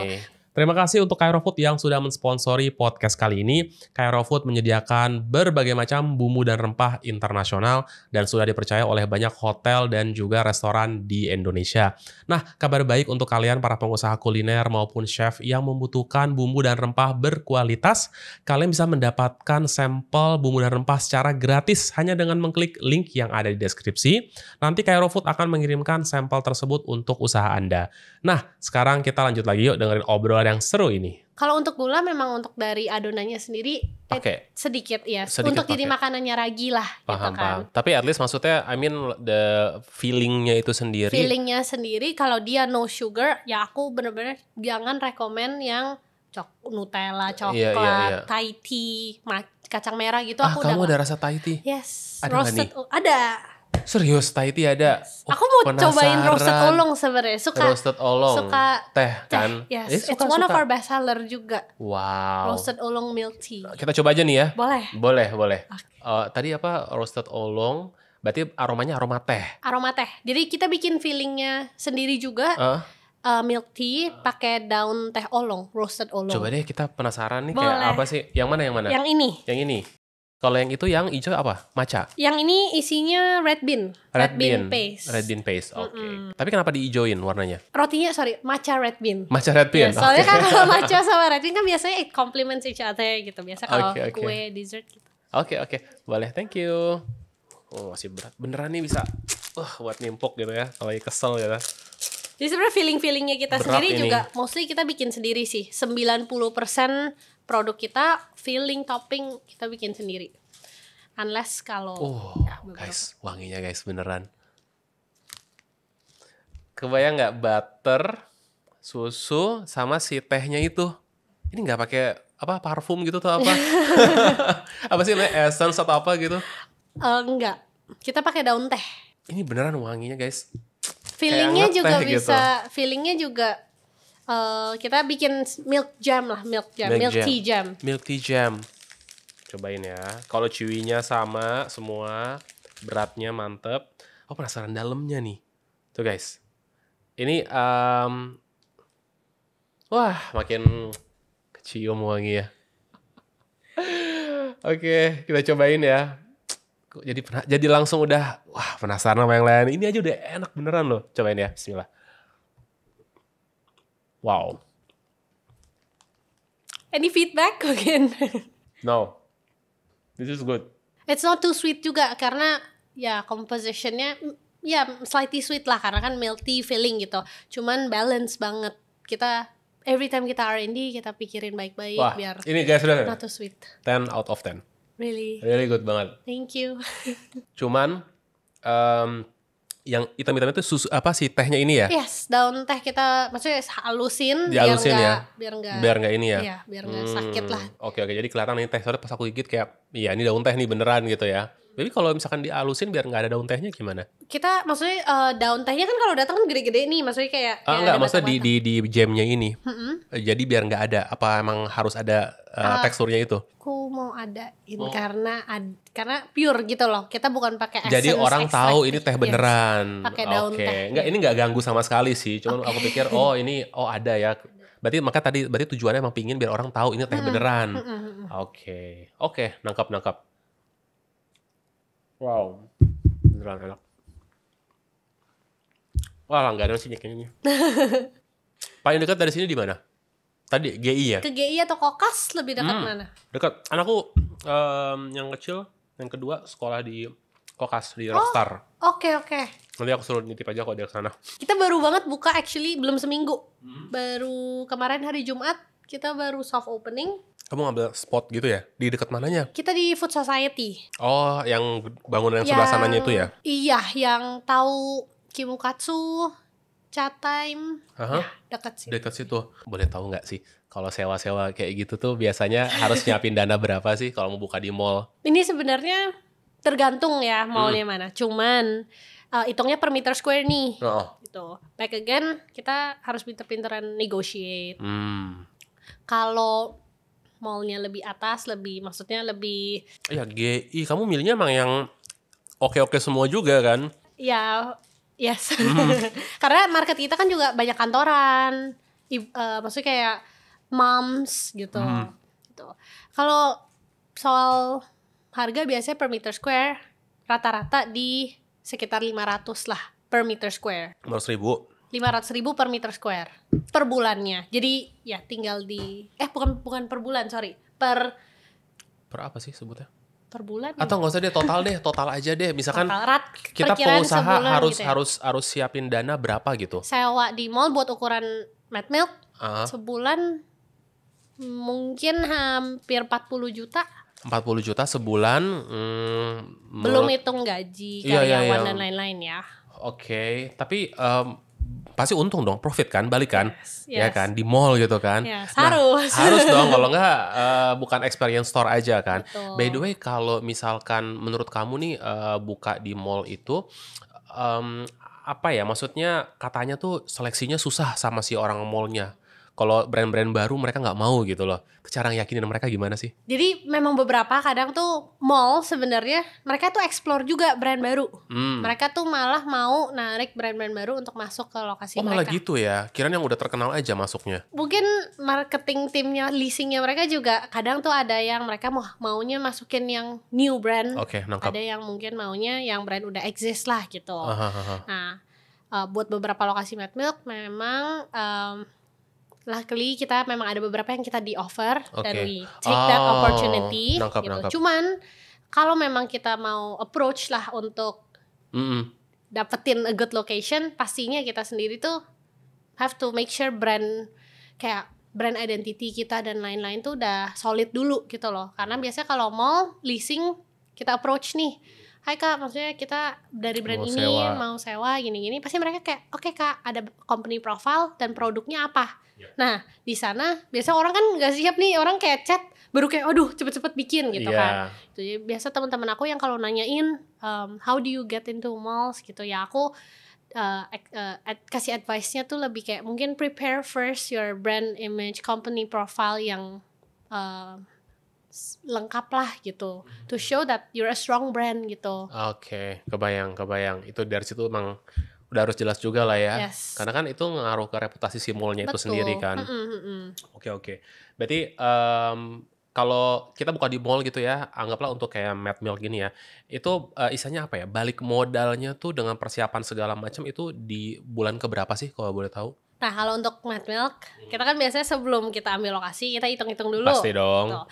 Terima kasih untuk Cairo Food yang sudah mensponsori podcast kali ini. Cairo Food menyediakan berbagai macam bumbu dan rempah internasional dan sudah dipercaya oleh banyak hotel dan juga restoran di Indonesia. Nah, kabar baik untuk kalian para pengusaha kuliner maupun chef yang membutuhkan bumbu dan rempah berkualitas. Kalian bisa mendapatkan sampel bumbu dan rempah secara gratis hanya dengan mengklik link yang ada di deskripsi. Nanti Cairo Food akan mengirimkan sampel tersebut untuk usaha Anda. Nah, sekarang kita lanjut lagi yuk dengerin obrolan yang seru ini. Kalau untuk gula memang untuk dari adonannya sendiri sedikit ya. Untuk jadi makanannya ragi lah. Paham. Tapi at least maksudnya the feelingnya itu sendiri. Feelingnya sendiri kalau dia no sugar, ya aku bener-bener jangan rekomen yang Nutella, coklat, Thai tea, kacang merah gitu. Aku kamu ada rasa Thai tea? Yes. Ada roasted ada. Serius, Thai tea ada? Aku mau cobain roasted oolong sebenarnya. Roasted oolong, suka teh kan? Yes, it's one of our best seller juga. Wow. Roasted oolong milk tea. Kita coba aja nih ya? Boleh. Okay. Tadi apa? Roasted oolong, berarti aromanya aroma teh? Aroma teh. Jadi kita bikin feelingnya sendiri juga. Milk tea pakai daun teh oolong, roasted oolong. Coba deh, kita penasaran nih. Boleh. Kayak apa sih? Yang mana? Yang ini. Yang ini. Kalau yang itu yang hijau apa? Matcha? Yang ini isinya red bean. Red bean paste. Red bean paste, oke. Tapi kenapa diijoin warnanya? Rotinya, matcha red bean. Matcha red bean? Ya, soalnya kan kalau matcha sama red bean kan biasanya it complements each other gitu. Biasa kalau kue, dessert gitu. Oke. Boleh, thank you. Oh, masih berat. Beneran nih bisa buat nimpuk gitu ya. Kalau kesel gitu. Jadi sebenarnya feeling-feelingnya kita berat sendiri ini. Juga mostly kita bikin sendiri sih. 90% produk kita, filling, topping kita bikin sendiri. Unless kalau guys, wanginya guys beneran. Kebayang nggak butter, susu sama si tehnya itu? Ini nggak pakai parfum gitu atau apa? Apa sih namanya, essence atau apa gitu? Enggak. Kita pakai daun teh. Ini beneran wanginya guys. Feelingnya juga bisa. Gitu. Feelingnya juga kita bikin milk jam lah, milk tea jam. Milk tea jam. Cobain ya. Kalau chewy-nya sama semua, beratnya mantep. Oh, penasaran dalamnya nih. Tuh guys. Ini makin kecium wangi ya. Oke, kita cobain ya. Jadi langsung udah penasaran sama yang lain. Ini aja udah enak beneran loh. Cobain ya. Bismillah. Wow. Any feedback again? No. This is good. It's not too sweet juga karena ya compositionnya ya slightly sweet lah karena kan milky feeling gitu. Cuman balance banget. Kita every time kita R&D kita pikirin baik-baik Wah, biar ini guys udah not too sweet. 10 out of 10. Really good banget. Thank you. Cuman yang hitam-hitam itu susu apa sih tehnya ini ya? Yes, daun teh kita maksudnya halusin Dihalusin biar biar nggak ini ya. Iya, biar nggak sakit lah. Oke, jadi kelihatan ini teh. Soalnya pas aku gigit kayak, iya ini daun teh nih beneran gitu ya. Tapi kalau misalkan dihalusin biar nggak ada daun tehnya gimana? Kita maksudnya daun tehnya kan kalau datang gede-gede nih, maksudnya kayak enggak, maksudnya di jamnya ini. Jadi biar nggak ada. Apa emang harus ada teksturnya itu? Aku mau adain karena pure gitu loh. Kita bukan pakai essence. Jadi orang tahu ini teh beneran. Pakai daun teh. Enggak, ini nggak ganggu sama sekali sih. Cuman aku pikir ini ada ya. Berarti tujuannya emang pingin biar orang tahu ini teh beneran. Oke, nangkap. Wow, beneran enak. Wah, langganan sih kayaknya. Paling dekat dari sini di mana? Tadi GI ya? Ke GI atau Kokas lebih dekat mana? Dekat. Anakku yang kecil, yang kedua sekolah di Kokas di Rockstar. Oke. Nanti aku suruh nitip aja kalau dia kesana. Kita baru banget buka actually belum seminggu. Baru kemarin hari Jumat kita baru soft opening. Kamu ngambil spot gitu ya? Di dekat mananya? Kita di Food Society. Oh, yang bangunan yang sebelah sananya itu ya? Iya, yang tahu Kimukatsu, Chat Time. Ya, dekat sih. Dekat situ. Boleh tahu nggak sih kalau sewa-sewa kayak gitu tuh biasanya harus nyiapin dana berapa sih kalau mau buka di mall? Ini sebenarnya tergantung ya mallnya mana. Cuman hitungnya per meter square nih. Gitu. Back again, kita harus pinter-pinteran negotiate. Kalau mallnya lebih atas, maksudnya lebih... Ya GI, kamu milihnya emang yang oke-oke semua juga kan? Ya, yes. Karena market kita kan juga banyak kantoran, maksudnya kayak moms gitu. Kalau soal harga biasanya per meter square, rata-rata di sekitar 500 lah per meter square. 500.000 per meter square per bulannya. Jadi ya tinggal bukan per bulan, sorry. Per apa sih sebutnya? Per bulan. Atau nggak usah deh, total aja deh. Misalkan kita perkiraan pengusaha gitu ya. harus siapin dana berapa gitu. Sewa di mall buat ukuran Mad Milk sebulan mungkin hampir 40 juta. 40 juta sebulan. Belum hitung gaji, karyawan dan lain-lain ya. Oke, tapi pasti untung dong, profit kan, balik kan, yes. Ya kan, di mall gitu kan. Yes, harus. Harus dong, kalau enggak bukan experience store aja kan. Betul. By the way, kalau misalkan menurut kamu nih buka di mall itu apa ya? Maksudnya katanya tuh seleksinya susah sama si orang mallnya. Kalau brand-brand baru mereka nggak mau gitu loh. Cara yakinin mereka gimana sih? Jadi memang beberapa kadang tuh mall sebenarnya mereka tuh explore juga brand baru. Mereka tuh malah mau narik brand-brand baru untuk masuk ke lokasi mereka. Malah gitu ya? Kirain yang udah terkenal aja masuknya. Mungkin marketing timnya, leasingnya mereka juga kadang tuh ada yang mereka maunya masukin yang new brand. Oke, nangkap. Ada yang mungkin maunya yang brand udah exist lah gitu. Nah, buat beberapa lokasi Mad Milk memang luckily kita memang ada beberapa yang kita di offer dan we take that opportunity gitu. Cuman kalau memang kita mau approach lah untuk dapetin a good location, pastinya kita sendiri tuh have to make sure brand identity kita dan lain-lain tuh udah solid dulu gitu loh. Karena biasanya kalau mall leasing kita approach nih, hai kak, maksudnya kita dari brand mau sewa gini-gini, pasti mereka kayak oke kak, ada company profile dan produknya apa. Nah di sana biasa orang kan nggak siap nih, orang kayak chat baru kayak aduh cepet-cepet bikin gitu kan. Jadi biasa teman-teman aku yang kalau nanyain how do you get into malls gitu ya, aku kasih advice-nya tuh lebih kayak mungkin prepare first your brand image, company profile yang lengkap lah gitu, to show that you're a strong brand gitu. Oke, kebayang. Itu dari situ emang udah harus jelas juga lah ya. Yes. Karena kan itu ngaruh ke reputasi si mallnya itu sendiri kan. Oke. Berarti kalau kita buka di mall gitu ya, anggaplah untuk kayak Mad Milk gini ya, itu istilahnya apa ya, balik modalnya tuh dengan persiapan segala macam itu di bulan keberapa sih kalau boleh tahu? Nah kalau untuk Mad Milk, kita kan biasanya sebelum kita ambil lokasi kita hitung-hitung dulu. Pasti dong. Gitu.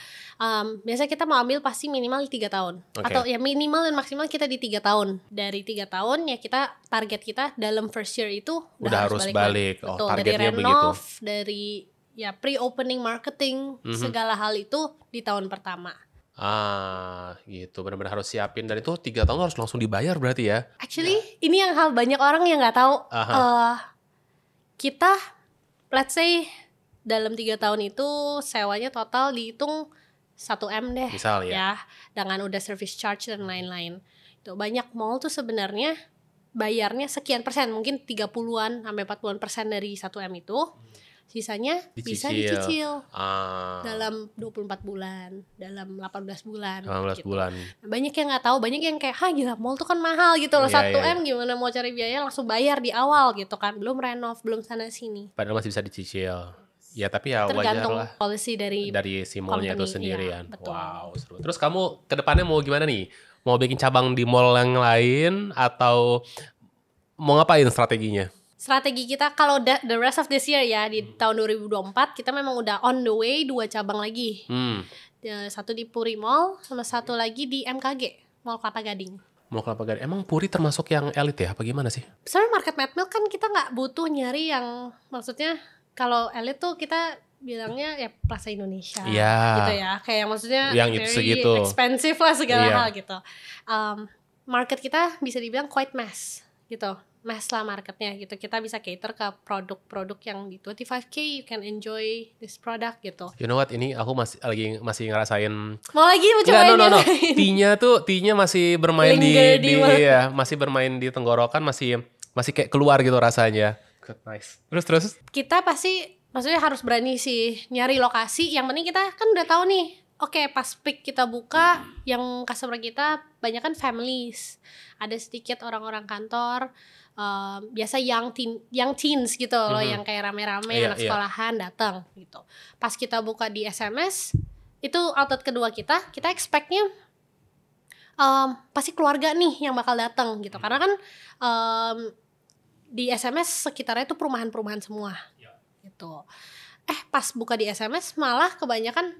Biasanya kita mau ambil pasti minimal 3 tahun. Atau ya minimal dan maksimal kita di 3 tahun. Dari 3 tahun ya kita target kita dalam first year itu udah harus balik. Betul, Targetnya dari renov, dari ya pre-opening marketing, segala hal itu di tahun pertama. Gitu, benar-benar harus siapin. Dan itu 3 tahun harus langsung dibayar berarti ya? Actually, ini yang hal banyak orang yang nggak tahu. Kita, let's say dalam 3 tahun itu sewanya total dihitung 1M deh. Misal ya. Dengan udah service charge dan lain-lain. Itu banyak mall tuh sebenarnya bayarnya sekian persen, mungkin 30-an sampai 40% dari 1M itu. Sisanya bisa dicicil dalam 24 bulan, dalam 18 bulan. 18 gitu. bulan. Banyak yang nggak tahu, banyak yang kayak, gila mall tuh kan mahal gitu loh, 1M gimana mau cari biaya langsung bayar di awal gitu kan, belum renov, belum sana sini. Padahal masih bisa dicicil. Ya tapi ya tergantung wajar lah. Policy dari si mallnya itu sendiri kan. Betul. Wow, seru. Terus kamu kedepannya mau gimana nih? Mau bikin cabang di mall yang lain atau mau ngapain strateginya? Strategi kita kalau the rest of this year ya, di tahun 2024 kita memang udah on the way 2 cabang lagi. Satu di Puri Mall sama satu lagi di MKG, Mall Kelapa Gading. Mall Kelapa Gading. Emang Puri termasuk yang elit ya? Apa gimana sih? Sebenarnya market Mad Milk kan kita nggak butuh nyari yang, maksudnya kalau elit tuh kita bilangnya ya Plaza Indonesia gitu ya, kayak maksudnya yang very segitu expensive lah segala hal gitu. Market kita bisa dibilang quite mass gitu, mass lah marketnya gitu. Kita bisa cater ke produk-produk yang di 25K, you can enjoy this product gitu. You know what, ini aku masih ngerasain. Mau lagi mau cobain? No. T-nya masih bermain masih bermain di tenggorokan, masih kayak keluar gitu rasanya. Nice. Terus kita pasti maksudnya harus berani sih nyari lokasi. Yang penting kita kan udah tahu nih, oke, pas peak kita buka, yang customer kita banyak kan families, ada sedikit orang-orang kantor, biasa young teens gitu loh, yang kayak rame-rame anak sekolahan datang gitu. Pas kita buka di SMS, itu outlet kedua kita expect-nya pasti keluarga nih yang bakal datang gitu, karena kan di SMS sekitarnya itu perumahan-perumahan semua gitu. Pas buka di SMS malah kebanyakan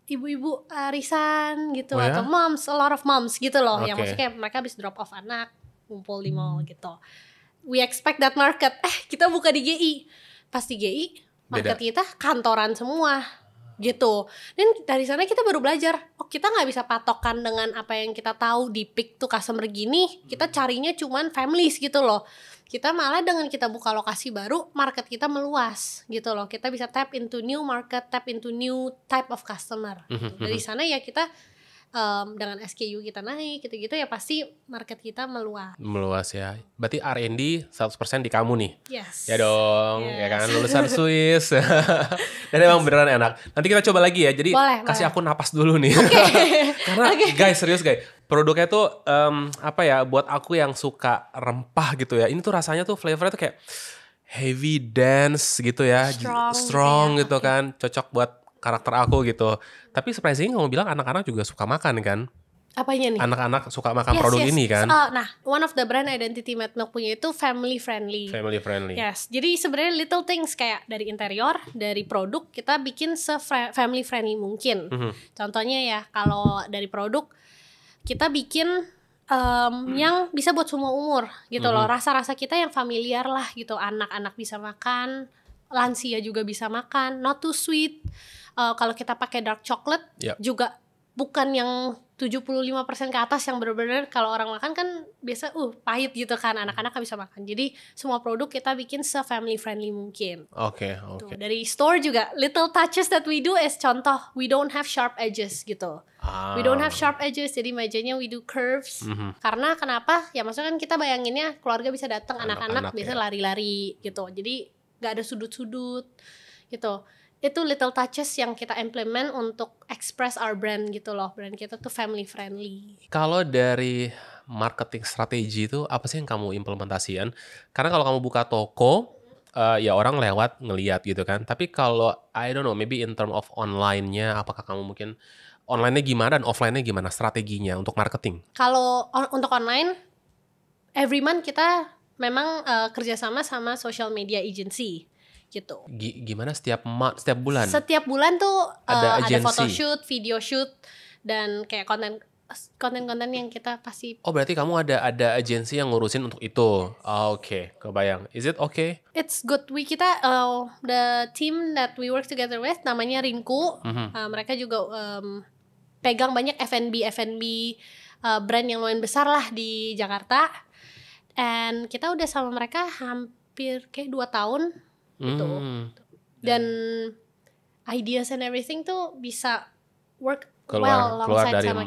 ibu-ibu arisan gitu, atau moms, a lot of moms gitu loh, yang maksudnya mereka habis drop off anak, ngumpul di mall gitu. We expect that market. Kita buka di GI. Pas di GI, market kita kantoran semua gitu. Dan dari sana kita baru belajar, kita nggak bisa patokan dengan apa yang kita tahu di peak tuh customer gini. Kita carinya cuman families gitu loh. Kita malah dengan kita buka lokasi baru, market kita meluas gitu loh. Kita bisa tap into new market, tap into new type of customer gitu. Dari sana ya kita dengan SKU kita naik gitu-gitu ya, pasti market kita meluas ya. Berarti R&D 100% di kamu nih. Yes. Ya dong, ya kan, lulusan Swiss. Dan emang beneran enak. Nanti kita coba lagi ya. Jadi kasih aku napas dulu nih. Karena guys, serius guys, produknya tuh buat aku yang suka rempah gitu ya. Ini tuh rasanya tuh flavornya tuh kayak heavy dense gitu ya, strong gitu kan, cocok buat karakter aku gitu. Tapi surprisingly kamu bilang anak-anak juga suka makan kan? Apanya nih? Anak-anak suka makan produk ini kan? Nah, one of the brand identity Mad Milk punya itu family friendly. Family friendly. Yes. Jadi sebenarnya little things kayak dari interior, dari produk kita bikin family friendly mungkin. Contohnya ya, kalau dari produk kita bikin yang bisa buat semua umur gitu loh. Rasa-rasa kita yang familiar lah gitu. Anak-anak bisa makan, lansia juga bisa makan, not too sweet. Kalau kita pakai dark chocolate juga bukan yang 75% ke atas yang benar-benar kalau orang makan kan biasa pahit gitu kan, anak-anak gak bisa makan. Jadi semua produk kita bikin se-family friendly mungkin. Oke. Dari store juga little touches that we do is contoh, we don't have sharp edges gitu. We don't have sharp edges, jadi mejanya we do curves. Karena kenapa? Ya maksudnya kan kita bayanginnya keluarga bisa datang, anak-anak biasa lari-lari gitu. Jadi gak ada sudut-sudut gitu. Itu little touches yang kita implement untuk express our brand gitu loh. Brand kita tuh family friendly. Kalau dari marketing strategi itu apa sih yang kamu implementasikan? Karena kalau kamu buka toko, ya orang lewat ngelihat gitu kan. Tapi kalau I don't know, maybe in term of online-nya, apakah kamu mungkin online-nya gimana dan offline-nya gimana strateginya untuk marketing? Kalau untuk online, every month kita memang kerjasama sama social media agency gitu. Gimana setiap bulan? Setiap bulan tuh ada ada photoshoot, video shoot, dan kayak konten-konten yang kita pasti. Oh, berarti kamu ada agensi yang ngurusin untuk itu. Oke, kebayang. Is it okay? It's good. Kita the team that we work together with namanya Rinku. Mereka juga pegang banyak F&B brand yang lumayan besar lah di Jakarta. And kita udah sama mereka hampir kayak 2 tahun gitu. Dan ideas and everything tuh bisa work keluar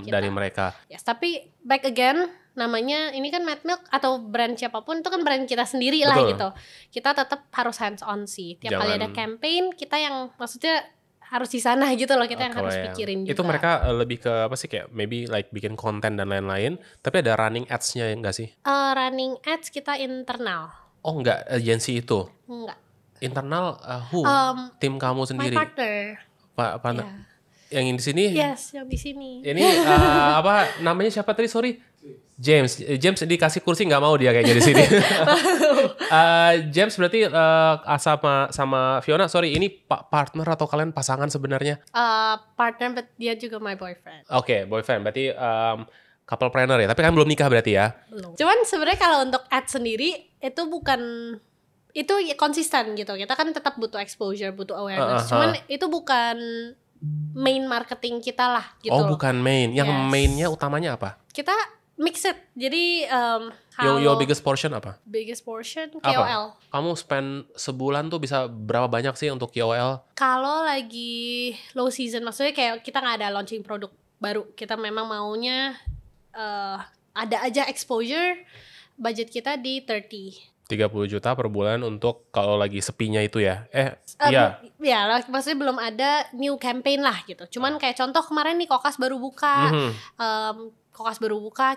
dari mereka. Yes, tapi back again, namanya ini kan Mad Milk atau brand siapapun itu kan brand kita sendiri lah gitu. Kita tetap harus hands on sih. Tiap kali ada campaign, kita yang maksudnya harus di sana gitu loh, kita yang harus pikirin juga. Itu mereka lebih ke apa sih, kayak maybe like bikin konten dan lain-lain, tapi ada running ads-nya enggak sih? Running ads kita internal. Oh, enggak, agensi itu? Enggak. Internal tim kamu sendiri? My partner. Yeah. Yang di sini? Yes, yang di sini. Ini apa namanya, siapa tadi? Sorry. James dikasih kursi nggak mau dia kayaknya di sini. James berarti sama Fiona. Sorry, ini partner atau kalian pasangan sebenarnya? Partner, but dia juga my boyfriend. Oke, boyfriend. Berarti couple planner ya. Tapi kan belum nikah berarti ya? Belum. Cuman sebenarnya kalau untuk ads sendiri itu itu konsisten gitu. Kita kan tetap butuh exposure, butuh awareness. Cuman itu bukan main marketing kita lah gitu. Oh, bukan main. Yang mainnya utamanya apa? Kita mix it. Jadi your biggest portion apa? Biggest portion KOL. Apa? Kamu spend sebulan tuh bisa berapa banyak sih untuk KOL? Kalau lagi low season, maksudnya kayak kita nggak ada launching produk baru, kita memang maunya ada aja exposure. Budget kita di 30 juta per bulan untuk kalau lagi sepinya itu ya? Iya. Ya, maksudnya belum ada new campaign lah gitu. Cuman kayak contoh kemarin nih Kokas baru buka.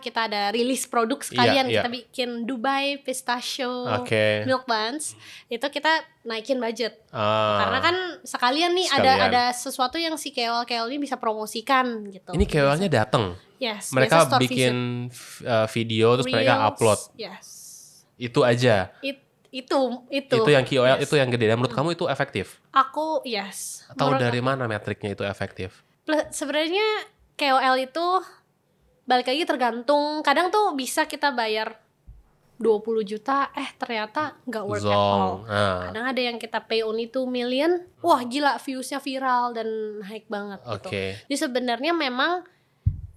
Kita ada rilis produk sekalian. Kita bikin Dubai Pistachio Milk Buns. Itu kita naikin budget. Karena kan sekalian nih ada sesuatu yang si KOL ini bisa promosikan gitu. Ini KOL-nya datang? Yes. Mereka bikin video terus Reels, mereka upload? Yes. Itu aja? Itu yang KOL, itu yang gede. Dan menurut kamu itu efektif? Aku yes. Tahu dari mana metriknya itu efektif? Sebenarnya KOL itu balik lagi tergantung. Kadang tuh bisa kita bayar 20 juta, ternyata nggak worth at all. Kadang ada yang kita pay only 2 million, wah gila viewsnya viral dan naik banget gitu. Jadi sebenarnya memang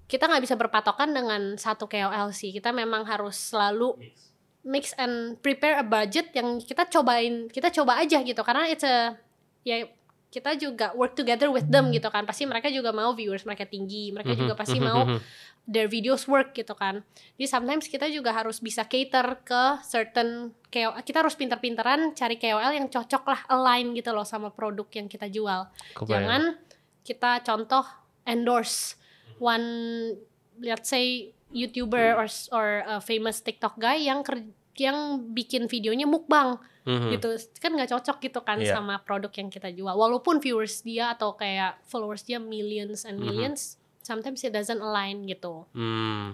kita nggak bisa berpatokan dengan satu KOL sih. Kita memang harus selalu mix and prepare a budget yang kita coba aja gitu. Karena kita juga work together with them gitu kan. Pasti mereka juga mau viewers mereka tinggi, mereka juga pasti mau their videos work gitu kan. Jadi sometimes kita juga harus bisa cater ke certain KOL. Kita harus pinter-pinteran cari KOL yang cocok lah, align gitu loh sama produk yang kita jual. Jangan kita contoh endorse one, let's say YouTuber or a famous TikTok guy yang bikin videonya mukbang gitu, kan nggak cocok gitu kan sama produk yang kita jual. Walaupun viewers dia atau kayak followers dia millions and millions, sometimes it doesn't align gitu.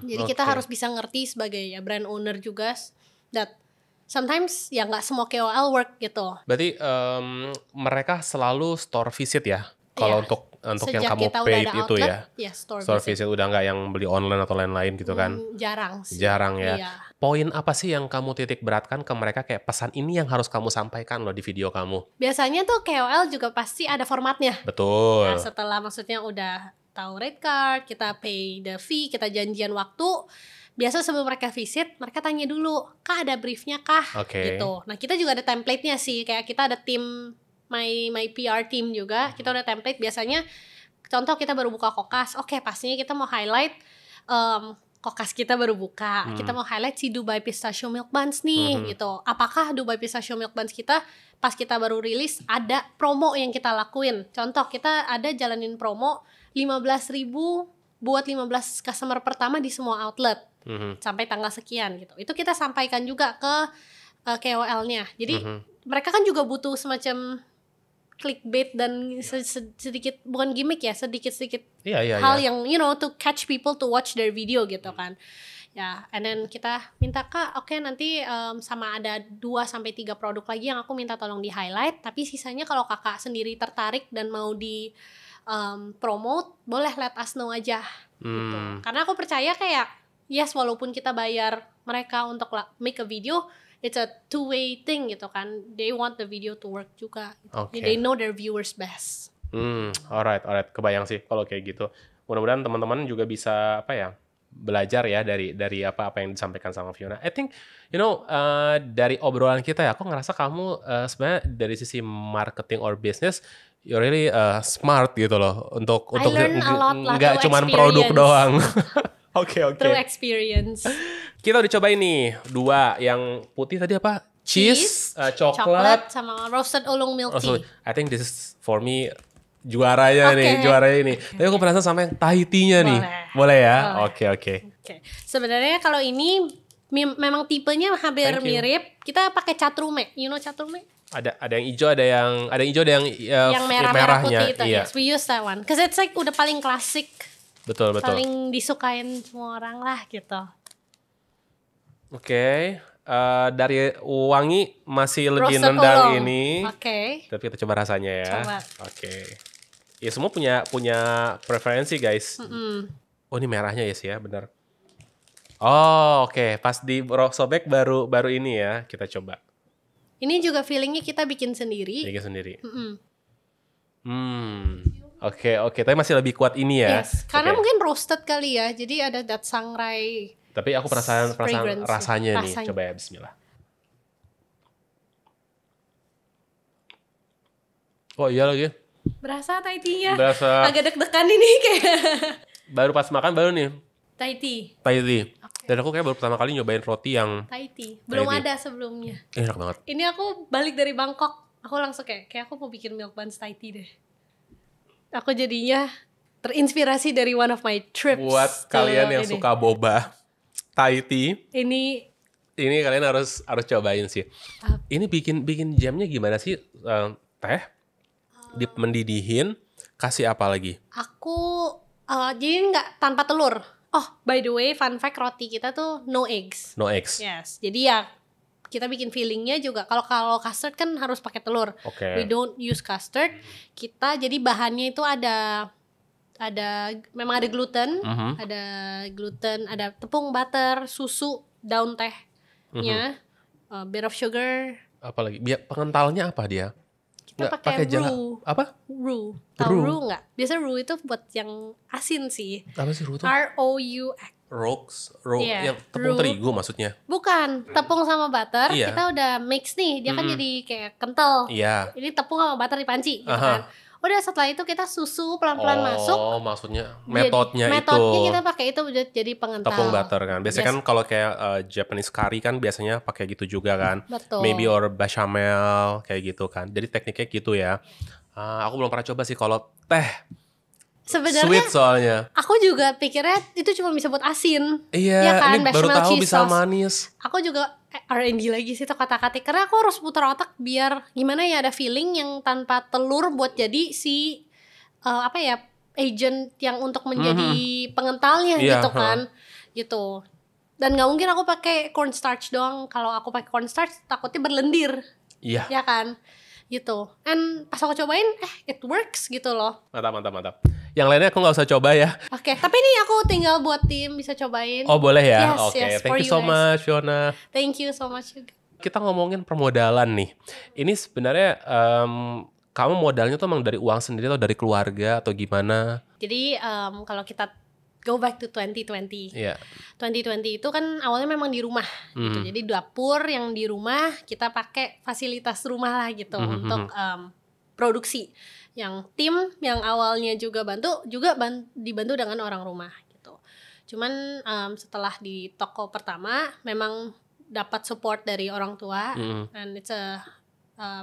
Jadi kita harus bisa ngerti sebagai brand owner juga that sometimes nggak semua KOL work gitu. Berarti mereka selalu store visit ya? Kalau untuk yang kamu paid itu outlet, store visit udah nggak yang beli online atau lain-lain gitu kan? Jarang sih. Jarang ya. Iya. Poin apa sih yang kamu titik beratkan ke mereka, kayak pesan ini yang harus kamu sampaikan loh di video kamu? Biasanya tuh KOL juga pasti ada formatnya. Betul. Nah, setelah maksudnya udah tahu rate card, kita pay the fee, kita janjian waktu. Biasa sebelum mereka visit, mereka tanya dulu, Kak ada briefnya kah? Gitu. Nah kita juga ada template-nya sih, kayak kita ada tim my PR team juga, kita udah template. Biasanya contoh kita baru buka Kokas, pastinya kita mau highlight Kokas kita baru buka, kita mau highlight si Dubai Pistachio Milk Buns nih gitu. Apakah Dubai Pistachio Milk Buns kita pas kita baru rilis ada promo yang kita lakuin. Contoh kita ada jalanin promo 15.000 buat 15 customer pertama di semua outlet sampai tanggal sekian gitu. Itu kita sampaikan juga ke KOL-nya. Jadi mereka kan juga butuh semacam clickbait dan sedikit, bukan gimmick ya, sedikit hal yang to catch people to watch their video gitu kan. Ya, and then kita minta Kak, oke nanti sama ada 2-3 produk lagi yang aku minta tolong di highlight, tapi sisanya kalau kakak sendiri tertarik dan mau di promote, boleh let us know aja gitu. Karena aku percaya kayak yes, walaupun kita bayar mereka untuk make a video, it's a two-way thing gitu kan. They want the video to work juga gitu. They know their viewers best. Alright, kebayang sih kalau kayak gitu. Mudah-mudahan teman-teman juga bisa belajar ya dari apa yang disampaikan sama Fiona. I think dari obrolan kita ya, aku ngerasa kamu sebenarnya dari sisi marketing or business you're really smart gitu loh untuk nggak cuman produk doang. Oke. Through experience. Kita udah cobain nih 2 yang putih tadi apa? Cheese, coklat sama roasted oolong milk tea. I think this is for me juaranya ini. Tapi aku penasaran sama yang Thai tea-nya nih. Boleh ya? Oke. Sebenarnya kalau ini memang tipenya hampir mirip. Kita pakai catrume. You know catrume? Ada yang hijau, ada yang merah putih itu. Iya. Yes, we use that one. Cause it's like udah paling klasik. Betul. Paling disukain semua orang lah gitu. Oke. Dari wangi masih lebih nendang ini. Oke. Tapi kita coba rasanya ya. Oke. Ya semua punya preferensi guys. Oh ini merahnya yes ya, benar. Oh oke. Pas di sobek baru ini ya kita coba. Ini juga feelingnya kita bikin sendiri. Oke. Tapi masih lebih kuat ini ya. Yes. Karena mungkin roasted kali ya. Jadi ada that sangrai. Tapi aku penasaran rasanya nih. Coba ya, bismillah. Oh iya lagi. Berasa Thai tea-nya. Berasa. Agak deg-degan ini kayak. Baru pas makan baru nih. Thai tea. Okay. Dan aku kayak baru pertama kali nyobain roti yang Thai tea. Belum ada sebelumnya. Enak banget. Ini aku balik dari Bangkok. Aku langsung kayak aku mau bikin milk buns Thai tea deh. Aku jadinya terinspirasi dari one of my trips. Buat kalian yang suka boba Thai tea, ini kalian harus cobain sih. Ini bikin jamnya gimana sih? Teh mendidihin, kasih apa lagi? Aku jadi nggak tanpa telur. Oh, by the way, fun fact, roti kita tuh no eggs. No eggs. Yes. Jadi ya kita bikin fillingnya juga. Kalau custard kan harus pakai telur. Okay. We don't use custard. Kita jadi bahannya itu memang ada gluten, ada tepung, butter, susu, daun tehnya, bit of sugar. Apalagi? Pengentalnya apa dia? Kita pakai roux. Apa? Roux. Tahu roux nggak? Biasa roux itu buat yang asin sih. Apa sih roux itu? R-O-U-X. Roux yang tepung terigu maksudnya? Bukan, tepung sama butter. Kita udah mix nih, dia kan jadi kayak kental. Iya. Ini tepung sama butter dipanci, gitu kan. Udah setelah itu kita susu pelan-pelan masuk. Oh, maksudnya metodenya kita pakai itu jadi pengental. Tepung butter kan. Biasanya kan kalau kayak Japanese curry kan biasanya pakai gitu juga kan. Betul. Maybe or bechamel kayak gitu kan. Jadi tekniknya gitu ya. Aku belum pernah coba sih kalau teh. Sebenarnya sweet soalnya. Aku juga pikirnya itu cuma bisa buat asin. Iya, ya kan? ini baru tahu bisa manis. Aku juga R&D lagi sih itu kata-kata. Karena aku harus putar otak biar gimana ya ada feeling yang tanpa telur buat jadi si agent yang untuk menjadi pengentalnya gitu kan. Gitu. Dan nggak mungkin aku pakai cornstarch doang. Kalau aku pakai cornstarch takutnya berlendir. Iya. Ya kan? Gitu. And pas aku cobain it works gitu loh. Mantap. Yang lainnya aku nggak usah coba ya. Oke, tapi ini aku tinggal buat tim bisa cobain. Oh boleh ya? Yes, Oke, yes, thank you so much Fiona. Thank you so much juga. Kita ngomongin permodalan nih. Ini sebenarnya kamu modalnya tuh emang dari uang sendiri atau dari keluarga atau gimana? Jadi kalau kita go back to 2020. 2020 itu kan awalnya memang di rumah gitu. Jadi dapur yang di rumah kita pakai fasilitas rumah lah gitu untuk produksi. Yang tim yang awalnya juga dibantu dengan orang rumah gitu. Cuman setelah di toko pertama memang dapat support dari orang tua and it's a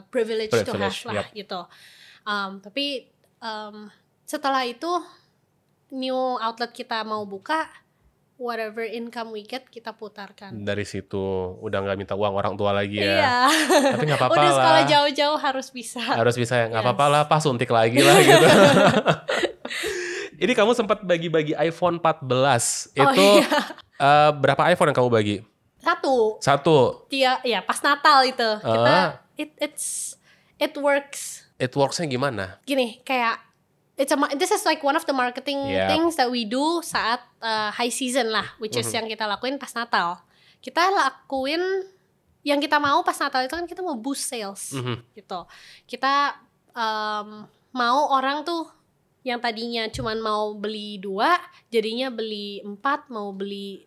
privilege to have lah gitu. Tapi setelah itu new outlet kita mau buka, whatever income we get kita putarkan. Dari situ udah nggak minta uang orang tua lagi ya. Iya. Tapi nggak apa-apa lah. Udah sekolah jauh-jauh harus bisa. Harus bisa ya, nggak apa-apa lah. Pas suntik lagi lah gitu. Ini kamu sempat bagi-bagi iPhone 14. Itu Berapa iPhone yang kamu bagi? Satu. Ya pas Natal itu. Kita it works. It works-nya gimana? Gini, kayak this is like one of the marketing things that we do saat high season lah, which is yang kita lakuin pas Natal. Kita lakuin yang kita mau pas Natal itu kan kita mau boost sales gitu. Kita mau orang tuh yang tadinya cuman mau beli 2 jadinya beli 4, mau beli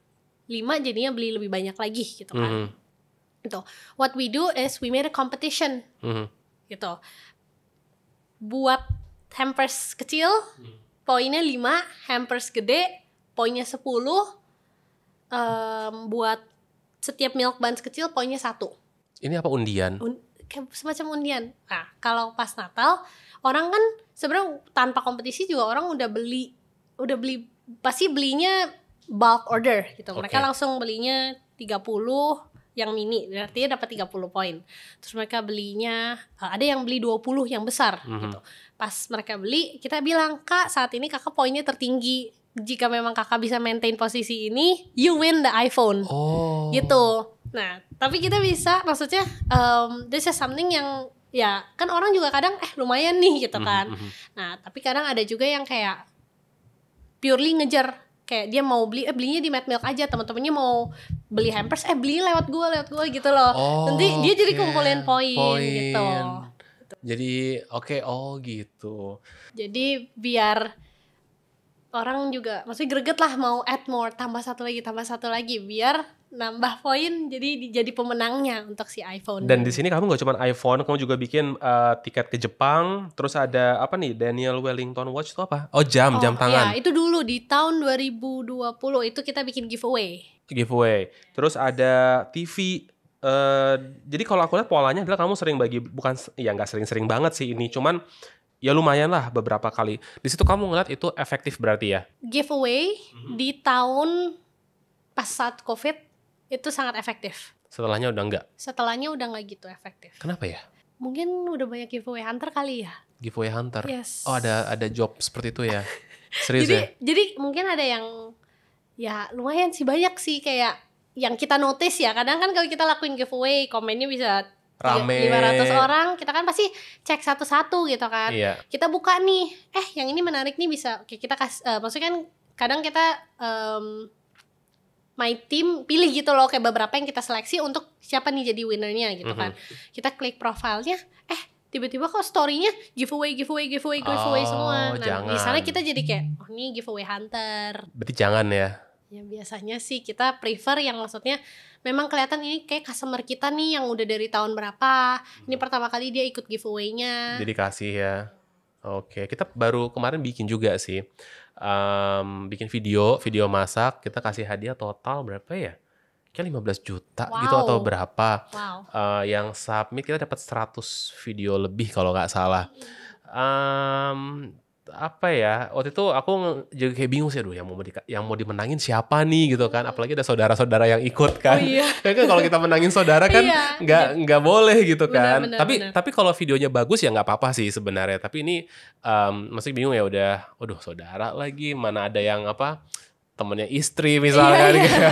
5 jadinya beli lebih banyak lagi gitu kan. Gitu. What we do is we made a competition gitu. Buat hampers kecil poinnya 5, hampers gede poinnya 10, buat setiap milk buns kecil poinnya 1. Ini apa, undian? Kayak semacam undian. Nah, kalau pas Natal orang kan sebenarnya tanpa kompetisi juga orang udah beli pasti belinya bulk order gitu. Mereka langsung belinya 30 yang mini, artinya dapat 30 poin. Terus mereka belinya ada yang beli 20 yang besar gitu. Pas mereka beli, kita bilang, "Kak, saat ini Kakak poinnya tertinggi. Jika memang Kakak bisa maintain posisi ini, you win the iPhone." Gitu. Nah, tapi kita bisa, maksudnya this is something yang ya kan orang juga kadang lumayan nih gitu kan. Nah, tapi kadang ada juga yang kayak purely ngejar, kayak dia mau belinya di Mad Milk aja, teman-temannya mau beli hampers beli lewat gua gitu loh. Nanti dia jadi kumpulin poin gitu. Jadi gitu. Jadi biar orang juga maksudnya greget lah mau add more, tambah satu lagi biar nambah poin, jadi pemenangnya untuk si iPhone. Dan di sini kamu nggak cuma iPhone, kamu juga bikin tiket ke Jepang, terus ada apa nih, Daniel Wellington Watch itu apa? Jam tangan. Iya, itu dulu di tahun 2020 itu kita bikin giveaway. Terus ada TV. Jadi kalau aku lihat polanya adalah kamu sering bagi, bukan ya nggak sering-sering banget sih ini, cuman ya lumayan lah beberapa kali. Di situ kamu ngeliat itu efektif berarti ya? Giveaway di tahun pas saat COVID itu sangat efektif. Setelahnya udah nggak gitu efektif. Kenapa ya? Mungkin udah banyak giveaway hunter kali ya. Giveaway hunter? Yes. Ada job seperti itu ya? Serius jadi mungkin ada yang ya lumayan sih, banyak sih kayak yang kita notice ya. Kadang kan kalau kita lakuin giveaway komennya bisa rame, 500 orang, kita kan pasti cek satu-satu gitu kan. Iya. Kita buka nih, yang ini menarik nih, bisa kita maksudnya kan kadang kita my team pilih gitu loh, kayak beberapa yang kita seleksi untuk siapa nih jadi winnernya gitu kan. Kita klik profilnya, tiba-tiba kok story-nya giveaway semua. Nah, di sana kita jadi kayak, ini giveaway hunter. Berarti jangan ya. Ya biasanya sih kita prefer yang maksudnya memang kelihatan ini kayak customer kita nih yang udah dari tahun berapa, ini pertama kali dia ikut giveaway-nya. Jadi kasih ya. Oke, kita baru kemarin bikin juga sih, bikin video masak, kita kasih hadiah total berapa ya? Kayak 15 juta gitu atau berapa. Yang submit kita dapat 100 video lebih kalau nggak salah. Apa ya, waktu itu aku juga kayak bingung sih, aduh yang mau dimenangin siapa nih gitu kan, apalagi ada saudara-saudara yang ikut kan. Kan kalau kita menangin saudara kan nggak boleh gitu kan. Tapi kalau videonya bagus ya nggak apa-apa sih sebenarnya, tapi ini masih bingung ya, udah saudara lagi, mana ada yang temennya istri misalnya gitu.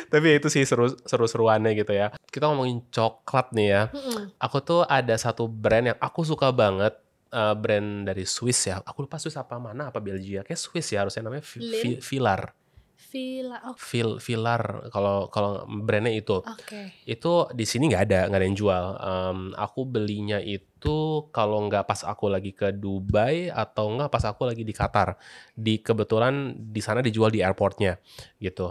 Tapi itu sih seru-seruannya gitu ya. Kita ngomongin coklat nih ya. Aku tuh ada satu brand yang aku suka banget, brand dari Swiss ya. Aku lupa Swiss apa Belgia. Kayak Swiss ya harusnya, namanya Vilar. Vilar kalau brandnya itu. Itu di sini nggak ada yang jual. Aku belinya itu kalau nggak pas aku lagi ke Dubai atau nggak pas aku lagi di Qatar. Kebetulan di sana dijual di airportnya gitu.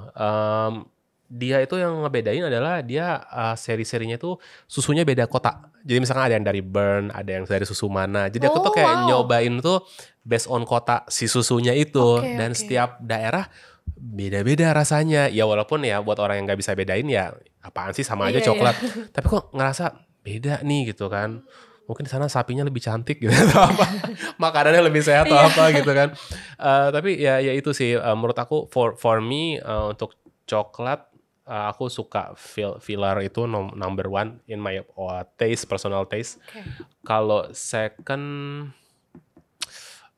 Dia itu yang ngebedain adalah dia seri-serinya tuh susunya beda kota. Jadi misalkan ada yang dari Bern, ada yang dari susu mana. Jadi aku tuh kayak nyobain tuh based on kota si susunya itu. Dan setiap daerah beda-beda rasanya. Ya walaupun ya buat orang yang nggak bisa bedain ya apaan sih, sama aja coklat. Tapi kok ngerasa beda nih gitu kan. Mungkin di sana sapinya lebih cantik gitu atau apa. Makanannya lebih sehat atau apa gitu kan. Tapi ya itu sih menurut aku for me untuk coklat, aku suka Vilar itu number one in my personal taste. Kalau second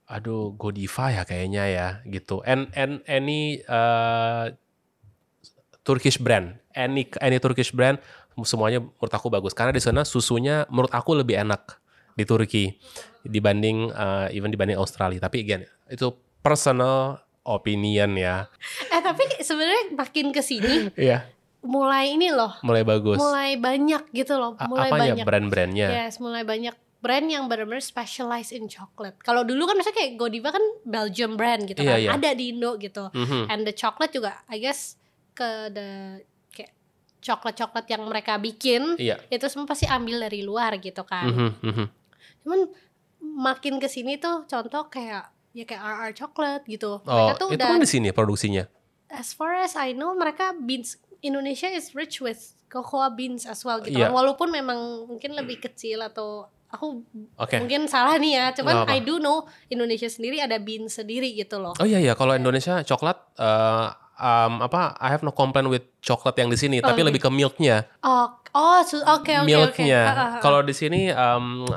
Aduh, Godiva ya kayaknya ya gitu. And any Turkish brand, any Turkish brand semuanya menurut aku bagus karena di sana susunya menurut aku lebih enak di Turki dibanding even dibanding Australia. Tapi again itu personal opinion ya. Tapi sebenarnya makin ke sini Iya. mulai ini loh. Mulai bagus. Mulai banyak gitu loh. Mulai apanya banyak brand-brandnya? Yes, mulai banyak brand yang benar-benar specialize in chocolate. Kalau dulu kan misalnya kayak Godiva kan Belgium brand gitu kan. Iya. Ada di Indo gitu. Mhm. And the chocolate juga I guess kayak coklat-coklat yang mereka bikin itu semua pasti ambil dari luar gitu kan. Cuman makin kesini tuh contoh kayak RR Chocolate gitu. Mereka tuh itu udah kan di sini produksinya. As far as I know mereka beans Indonesia is rich with cocoa beans as well gitu Iya. kan. Walaupun memang mungkin lebih kecil atau aku Oke. mungkin salah nih ya. Cuman Nggak apa. I do know Indonesia sendiri ada beans sendiri gitu loh. Oh iya kalau Indonesia coklat I have no complaint with coklat yang di sini, tapi lebih ke milknya. Oke. Milknya. Kalau di sini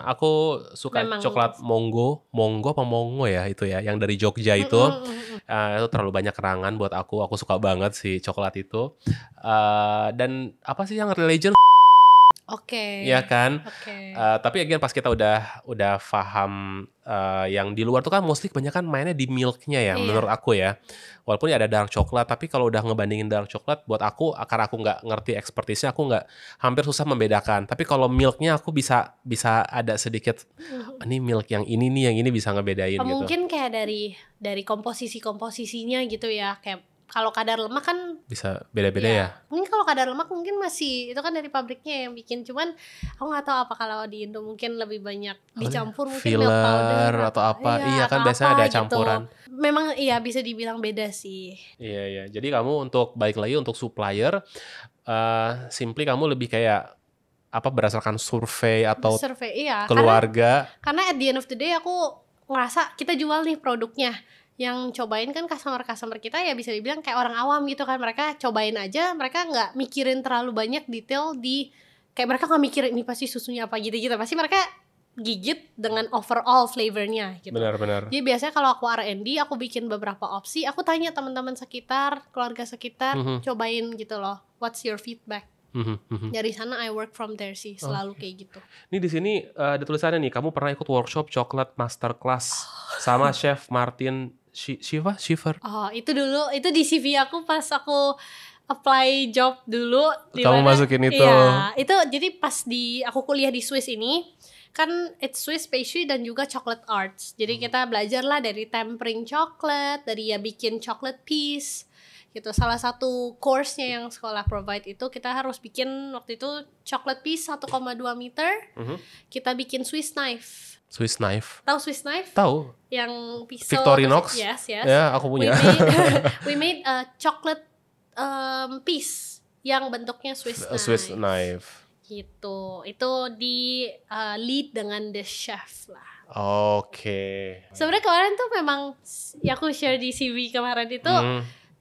aku suka Memang. coklat Mongo apa Mongo ya itu ya, yang dari Jogja itu. Itu terlalu banyak kenangan buat aku suka banget sih coklat itu. Dan apa sih yang Legend? Oke. Iya kan? Oke. Tapi again pas kita udah paham yang di luar tuh kan mostly kebanyakan mainnya di milknya ya, menurut aku ya. Walaupun ada dark coklat, tapi kalau udah ngebandingin dark coklat buat aku, karena aku nggak ngerti expertise-nya, aku nggak hampir susah membedakan. Tapi kalau milknya aku bisa ada sedikit, ini milk yang ini nih, yang ini bisa ngebedain gitu. Mungkin kayak dari komposisinya gitu ya, kayak kalau kadar lemak kan bisa beda-beda ya. Mungkin kalau kadar lemak mungkin masih itu kan dari pabriknya yang bikin, cuman aku nggak tahu apa kalau di Indo mungkin lebih banyak dicampur mungkin milk powder atau apa. Iya kan biasanya ada campuran. Gitu. Memang iya bisa dibilang beda sih. Iya. Jadi kamu balik lagi untuk supplier, simply kamu lebih kayak berdasarkan survei atau keluarga. Karena at the end of the day aku ngerasa kita jual nih produknya. Yang cobain kan customer kita ya bisa dibilang kayak orang awam gitu kan. Mereka cobain aja, mereka gak mikirin terlalu banyak detail kayak mereka gak mikirin ini pasti susunya apa gitu-gitu. Pasti mereka gigit dengan overall flavornya gitu. Benar. Jadi biasanya kalau aku R&D, aku bikin beberapa opsi, aku tanya teman-teman sekitar, keluarga sekitar, cobain gitu loh. What's your feedback? Dari sana I work from there sih, selalu kayak gitu. Ini di sini ada tulisannya nih, kamu pernah ikut workshop coklat masterclass sama Chef Martin Schiffer. Itu dulu, itu di CV aku pas aku apply job dulu. Kamu masukin itu? Iya, itu jadi pas aku kuliah di Swiss ini, kan it's Swiss pastry dan juga chocolate arts. Jadi kita belajar lah dari tempering coklat, dari bikin chocolate piece gitu. Salah satu course-nya yang sekolah provide itu kita harus bikin waktu itu chocolate piece 1,2 meter. Kita bikin Swiss knife. Tahu Swiss knife? Tahu. Yang pisau. Victorinox. Yes. Ya, aku punya. We made a chocolate piece yang bentuknya Swiss knife. Gitu. Itu di lead dengan the chef lah. Oke. Sebenarnya kemarin tuh memang ya aku share di CV kemarin itu.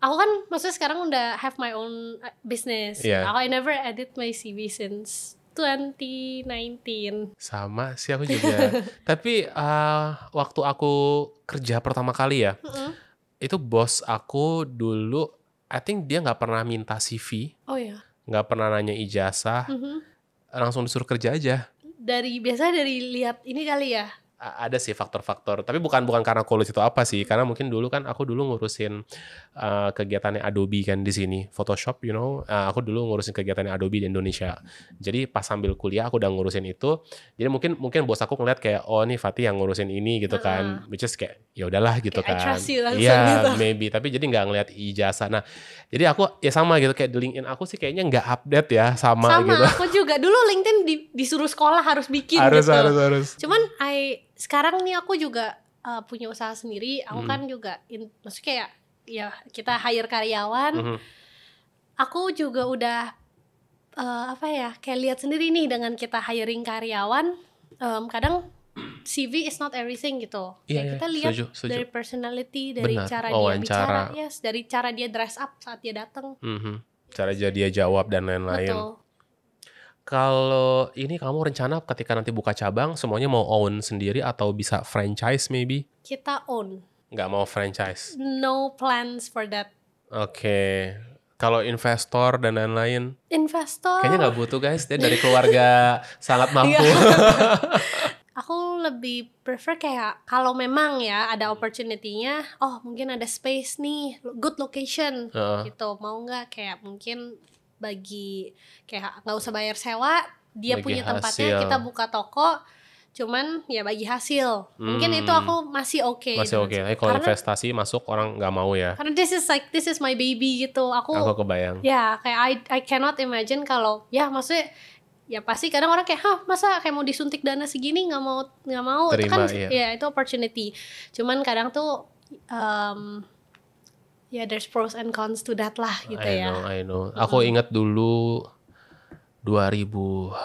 Aku kan maksudnya sekarang udah have my own business. I never edit my CV since 2019. Sama sih aku juga. Tapi waktu aku kerja pertama kali ya, itu bos aku dulu, I think dia nggak pernah minta CV, nggak pernah nanya ijazah, langsung disuruh kerja aja. Biasanya dari lihat ini kali ya. Ada sih faktor-faktor, tapi bukan karena kuliah itu apa sih, karena mungkin dulu kan aku ngurusin kegiatannya Adobe kan di sini, Photoshop, aku dulu ngurusin kegiatannya Adobe di Indonesia. Jadi pas sambil kuliah aku udah ngurusin itu, jadi mungkin bos aku ngeliat kayak nih Fatih yang ngurusin ini gitu kan, which is kayak ya udahlah gitu kayak kan. I trust you langsung gitu. Maybe, tapi jadi nggak ngeliat ijazah. Nah, jadi aku ya sama gitu, kayak di LinkedIn aku sih kayaknya nggak update ya sama gitu. Aku juga dulu LinkedIn disuruh sekolah harus bikin harus. Cuman sekarang nih aku juga punya usaha sendiri. Aku kan juga maksudnya kayak ya kita hire karyawan. Aku juga udah kayak lihat sendiri nih dengan kita hiring karyawan, kadang CV is not everything gitu. Kita lihat setuju. Dari personality, dari cara dia bicara, dari cara dia dress up saat dia datang. Cara dia jawab dan lain-lain. Betul. Kalau ini kamu rencana ketika nanti buka cabang semuanya mau own sendiri atau bisa franchise maybe? Kita own. Nggak mau franchise. No plans for that. Oke. Kalau investor dan lain-lain? Investor. Kayaknya nggak butuh guys, dia dari keluarga sangat mampu. Aku lebih prefer kayak kalau memang ya ada opportunity-nya, oh mungkin ada space nih, good location gitu. Mau nggak kayak mungkin bagi kayak nggak usah bayar sewa, dia Bagi punya tempatnya, hasil. kita buka toko, cuman ya bagi hasil. Mungkin itu aku masih oke. Masih oke. Tapi kalau investasi masuk orang nggak mau ya. Karena this is my baby gitu. Aku kebayang. Ya kayak I cannot imagine kalau ya maksudnya ya pasti kadang orang kayak masa kayak mau disuntik dana segini nggak mau Terima, itu kan iya. ya itu opportunity. Cuman kadang tuh ya there's pros and cons to that lah gitu I know. Aku ingat dulu 2016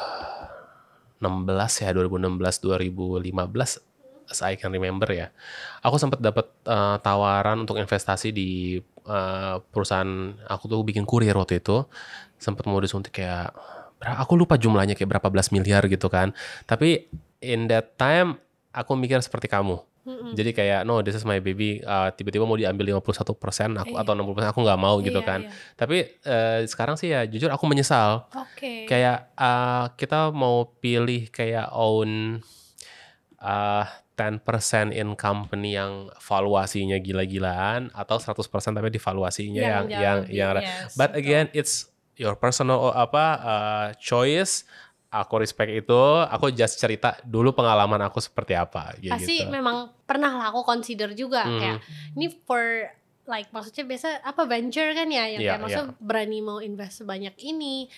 ya, 2015 as I can remember ya. Aku sempat dapat tawaran untuk investasi di perusahaan, aku tuh bikin kurir waktu itu. Sempat mau disuntik kayak aku lupa jumlahnya kayak berapa belas miliar gitu kan. Tapi in that time aku mikir seperti kamu. Jadi kayak no, this is my baby, tiba-tiba mau diambil 51% aku atau 60% aku nggak mau gitu kan. Tapi sekarang sih ya jujur aku menyesal. Kayak kita mau pilih kayak own 10% in company yang valuasinya gila-gilaan atau 100% tapi di valuasinya yang but again it's your personal choice. Aku respect itu, aku just cerita dulu pengalaman aku seperti apa gitu. Pasti memang pernah lah aku consider juga kayak ini for like maksudnya biasa apa venture kan ya yang kayak maksudnya berani mau invest sebanyak ini.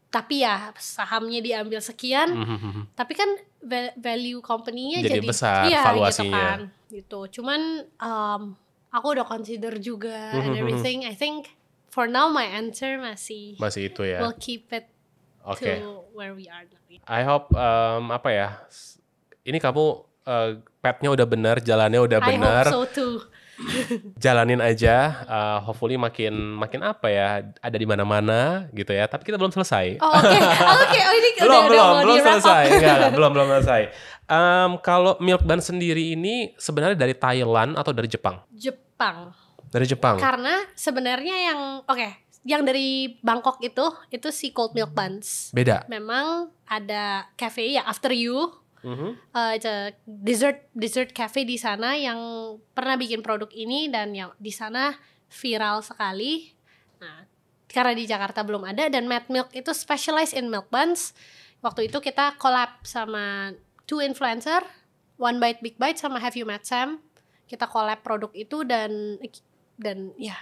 Tapi ya sahamnya diambil sekian, tapi kan value company-nya jadi besar valuasinya. gitu. Cuman aku udah consider juga and everything. I think for now my answer masih itu ya. We'll keep it to where we are now. I hope ini kamu petnya udah benar, jalannya udah benar. I hope so too. Jalanin aja, hopefully makin apa ya, ada di mana-mana gitu ya. Tapi kita belum selesai. Oh, oke. Oh, ini belum selesai. Enggak, belum selesai. Kalau Milk Bun sendiri ini sebenarnya dari Thailand atau dari Jepang? Dari Jepang. Karena sebenarnya yang dari Bangkok itu si Cold Milk Buns. Beda. Memang ada cafe ya After You. It's a dessert cafe di sana yang pernah bikin produk ini dan yang di sana viral sekali. Nah, karena di Jakarta belum ada dan Mad Milk itu specialized in milk buns. Waktu itu kita collab sama 2 influencer, One Bite Big Bite sama Have You Met Sam. Kita collab produk itu dan ya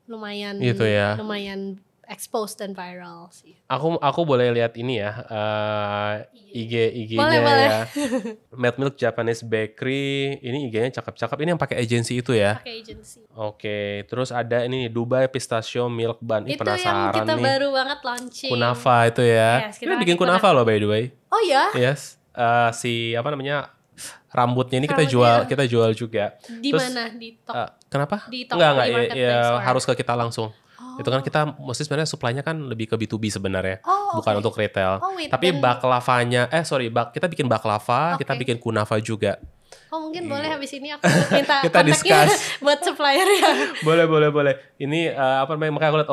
lumayan exposed dan viral sih. Aku boleh lihat ini ya, IG-nya boleh. ya. Mad Milk Japanese Bakery, ini IG-nya cakep-cakep. Ini yang pakai agency itu ya? Pakai agency. Oke, terus ada ini Dubai Pistachio Milk Bun. Itu penasaran yang kita nih. Baru banget launching. Kunafa itu ya. Yes, kita bikin kunafa loh by the way. Oh ya? Yes. Rambutnya ini kita jual juga. Di mana? Di toko? Kenapa? Di toko Enggak, ya harus ke kita langsung. Itu kan kita mesti sebenarnya supply-nya kan lebih ke B2B sebenarnya, bukan untuk retail. Tapi baklavanya, kita bikin baklava, kita bikin kunafa juga. Mungkin boleh habis ini aku minta kita kontaknya buat supplier ya. Boleh. Ini makanya aku lihat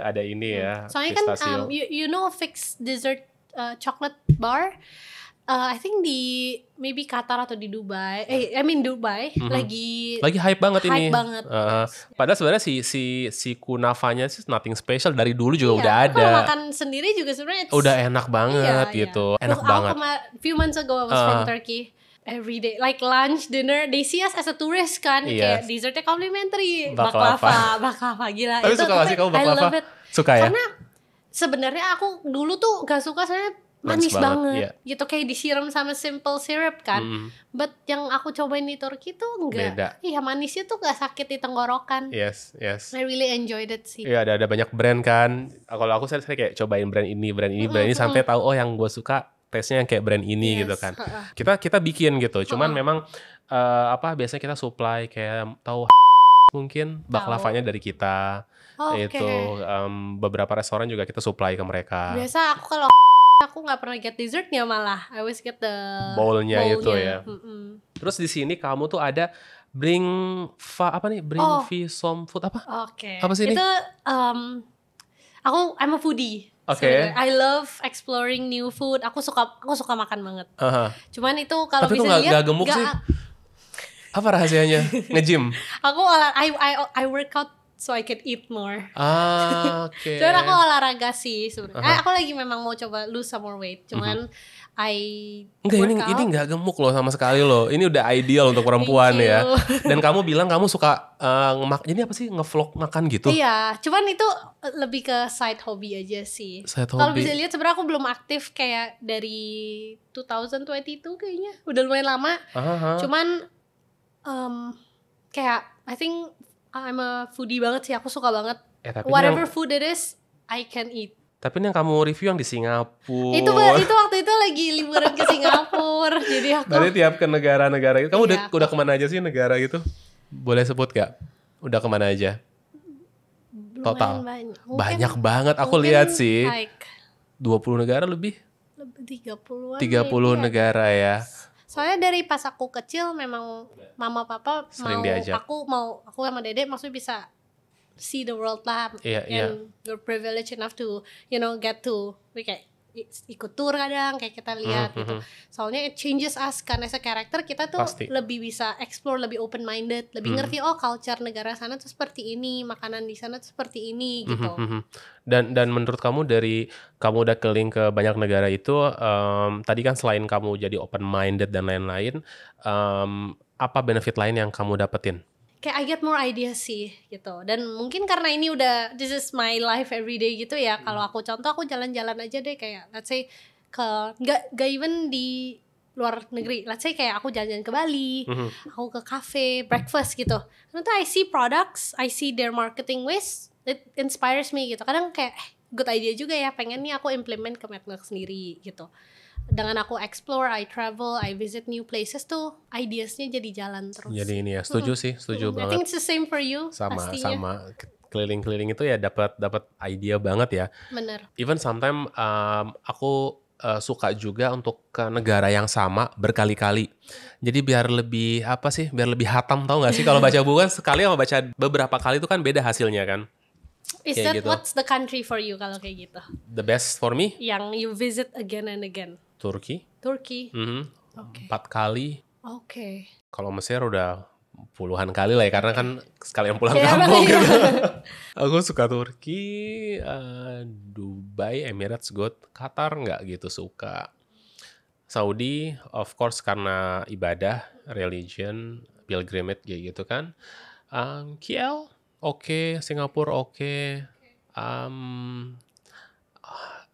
ada ini ya. Soalnya kan you know Fix Dessert chocolate bar. I think di maybe Qatar atau di Dubai, Dubai lagi hype banget ini. Banget. Padahal sebenarnya si kunafanya sih nothing special, dari dulu juga udah ada. Kalau makan sendiri juga sebenarnya udah enak banget gitu. Enak banget. Few months ago I was from Turkey. Every day, like lunch, dinner, they see us as a tourist kan, kayak dessertnya complimentary, baklava gila. Tapi suka gak sih kamu baklava? I love it. Suka ya? Karena sebenarnya aku dulu tuh gak suka, soalnya manis banget gitu, kayak disiram sama simple syrup kan. But yang aku cobain di Turki tuh enggak. Beda. Iya, manisnya tuh gak sakit di tenggorokan. Yes. I really enjoyed it sih. Iya, ada banyak brand kan. Kalau aku saya kayak cobain brand ini sampai tahu yang gue suka taste-nya yang kayak brand ini gitu kan. Kita bikin gitu. Cuman memang biasanya kita supply kayak tahu mungkin baklavanya dari kita. Itu beberapa restoran juga kita supply ke mereka. Biasa aku kalau aku nggak pernah get dessertnya, malah I always get the bowl-nya itu ya. Terus di sini kamu tuh ada bring some food apa? Apa sih ini? Itu I'm a foodie. I love exploring new food. Aku suka makan banget. Cuman itu kalau bisa lihat, tapi gak gemuk sih. Apa rahasianya? Nge-gym? Aku I work out so I can eat more. Cuman aku olahraga sih sebenarnya. Aku lagi memang mau coba lose some more weight. Cuman ini nggak gemuk loh sama sekali loh. Ini udah ideal untuk perempuan ya. Dan kamu bilang kamu suka ini apa sih, ngevlog makan gitu? Iya, cuman itu lebih ke side hobby aja sih. Kalau bisa lihat sebenarnya aku belum aktif kayak dari 2022 kayaknya. Udah lumayan lama. Cuman kayak I think I'm a foodie banget sih. Aku suka banget. Whatever food it is, I can eat. Tapi yang kamu review yang di Singapura. Itu waktu itu lagi liburan ke Singapura. Jadi aku. Berarti tiap ke negara-negara itu. Kamu udah kemana aja sih negara gitu? Boleh sebut gak? Udah kemana aja? Total. Banyak banget. Aku lihat sih. 20 negara lebih. 30-an. 30 negara ya. Soalnya dari pas aku kecil memang mama papa sering diajak. Aku sama Dede maksudnya bisa see the world lah. And we're privileged enough to get to kayak ikut tour kadang kayak kita lihat gitu. Soalnya it changes us kan as a character. Kita tuh lebih bisa explore, lebih open minded, lebih ngerti culture negara sana tuh seperti ini, makanan di sana tuh seperti ini gitu. Dan menurut kamu dari kamu udah keliling ke banyak negara itu, tadi kan selain kamu jadi open minded dan lain-lain, apa benefit lain yang kamu dapetin? Kayak I get more ideas sih gitu. Dan mungkin karena ini udah this is my life every day gitu ya. Kalau aku contoh, aku jalan-jalan aja deh kayak let's say ke nggak even di luar negeri. Let's say kayak aku jalan-jalan ke Bali, aku ke cafe, breakfast gitu. Nanti I see products, I see their marketing ways, it inspires me gitu. Kadang kayak good idea juga ya, pengen nih aku implement ke Matlock sendiri gitu. Dengan aku explore, I travel, I visit new places tuh, ideasnya jadi jalan terus. Jadi ini ya, setuju banget. I think it's the same for you. Sama keliling-keliling itu ya dapat ide banget ya. Bener. Even sometimes aku suka juga untuk ke negara yang sama berkali-kali. Jadi biar lebih biar lebih hatam, tau gak sih? Kalau baca buku kan sekali sama baca beberapa kali itu kan beda hasilnya kan. Is that gitu. What's the country for you kalau kayak gitu? The best for me? Yang you visit again and again. Turki. 4 kali. Kalau Mesir udah puluhan kali lah ya, karena kan sekalian pulang kampung gitu. Aku suka Turki, Dubai, Emirates good, Qatar nggak gitu suka. Saudi, of course karena ibadah, religion, pilgrimage gitu kan. KL, oke. Singapura oke.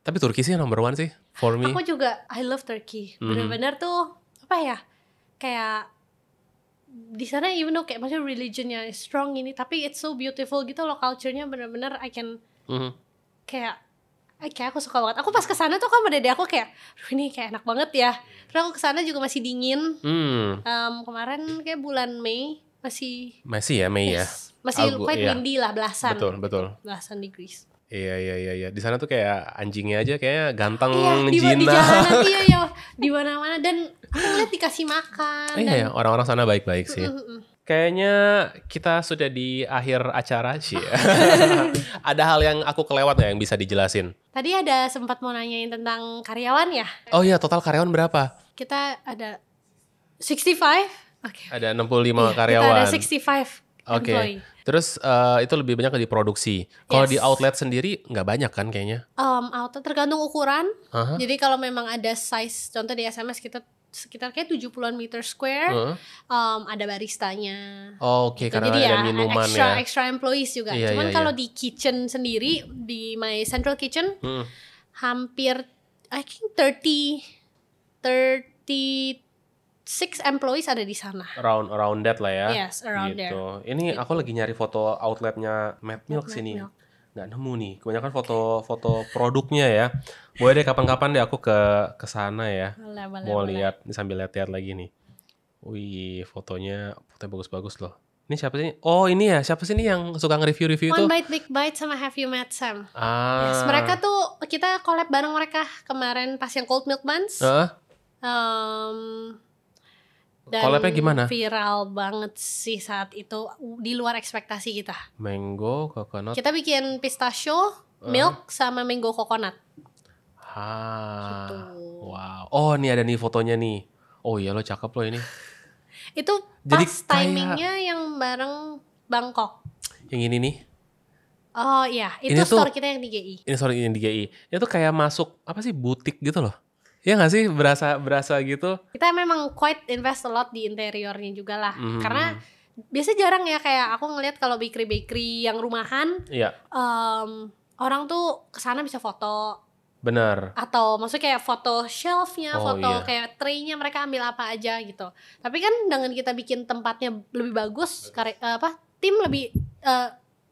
Tapi Turki sih number one sih for me. Aku juga I love Turkey. Benar-benar tuh apa ya? Kayak di sana even though kayak macam religionnya strong ini, tapi it's so beautiful gitu loh, culture-nya benar-benar I can kayak aku suka banget. Aku pas kesana tuh sama Dede aku kayak, ini kayak enak banget ya. Terus aku kesana juga masih dingin. Kemarin kayak bulan Mei masih ya Mei ya. Masih quite windy lah, belasan. Betul. Belasan degrees. Iya. Di sana tuh kayak anjingnya aja kayak ganteng, di jinak. Iya, di mana-mana dan aku lihat dikasih makan. Iya, orang-orang sana baik-baik sih. Kayaknya kita sudah di akhir acara sih. Ada hal yang aku kelewat nggak yang bisa dijelasin? Tadi ada sempat mau nanyain tentang karyawan ya? Oh iya, total karyawan berapa? Kita ada 65. Ada 65 karyawan. Kita ada 65 employee. Terus itu lebih banyak di produksi. Kalau di outlet sendiri nggak banyak kan kayaknya? Outlet tergantung ukuran. Jadi kalau memang ada size, contoh di SMS kita sekitar kayak 70-an meter square, ada baristanya. Oke, karena jadi ada minuman extra employees juga. Cuman kalau di kitchen sendiri, di my central kitchen, hampir I think 36 employees ada di sana. Around that lah ya. Yes, around gitu. there. Ini aku lagi nyari foto outletnya Matmilk sini. Nggak nemu nih. Kebanyakan foto produknya ya. Boleh deh kapan-kapan deh aku ke sana ya. Boleh, mau lihat sambil lihat-lihat lagi nih. Wih, fotonya bagus-bagus loh. Ini siapa sih? Oh ini ya, siapa sih ini yang suka nge-review-review itu? One Bite Big Bite sama Have You Met Sam. Ah. Yes, mereka tuh kita collab bareng mereka kemarin pas yang Cold Milk Buns. Dan collabnya gimana? Viral banget sih saat itu, di luar ekspektasi kita. Mango, coconut. Kita bikin pistachio, milk sama mango coconut. Gitu. Wow. Oh ini ada nih fotonya nih. Oh iya lo cakep lo ini. Itu pas timingnya yang bareng Bangkok. Yang ini nih. Oh iya, itu ini store kita yang di GI. Ini store yang di GI. Itu kayak masuk apa sih butik gitu loh. Iya gak sih berasa gitu? Kita memang quite invest a lot di interiornya juga lah. Karena biasanya jarang ya kayak aku ngeliat kalau bakery yang rumahan. Iya. Orang tuh kesana bisa foto. Benar. Atau maksudnya kayak foto shelfnya, kayak tray-nya mereka ambil apa aja gitu. Tapi kan dengan kita bikin tempatnya lebih bagus, tim lebih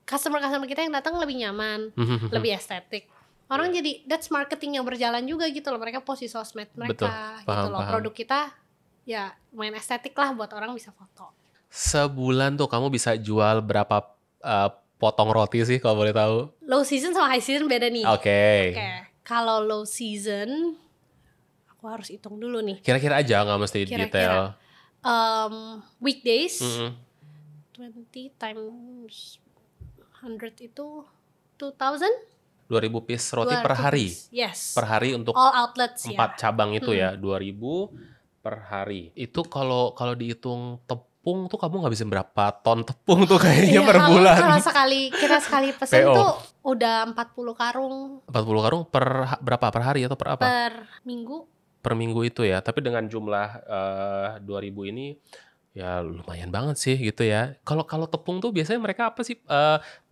customer kita yang datang lebih nyaman, lebih estetik. Orang jadi that's marketing yang berjalan juga gitu loh. Mereka post di sosmed mereka. Betul, gitu loh. Produk kita ya main estetik lah buat orang bisa foto. Sebulan tuh kamu bisa jual berapa potong roti sih kalau boleh tahu? Low season sama high season beda nih. Oke. Kalau low season, aku harus hitung dulu nih. Kira-kira aja, nggak mesti detail. Weekdays, 20 times 100 itu 2,000. 2.000 piece roti per hari. Yes. Per hari untuk all outlets 4 cabang itu ya, 2.000 per hari. Itu kalau dihitung tepung tuh kamu ngabisin berapa ton tepung tuh kayaknya per bulan? Kalau kita sekali pesen tuh udah 40 karung. 40 karung per berapa? Per hari atau per apa? Per minggu. Per minggu itu ya. Tapi dengan jumlah 2.000 ini ya lumayan banget sih gitu ya. Kalau tepung tuh biasanya mereka apa sih?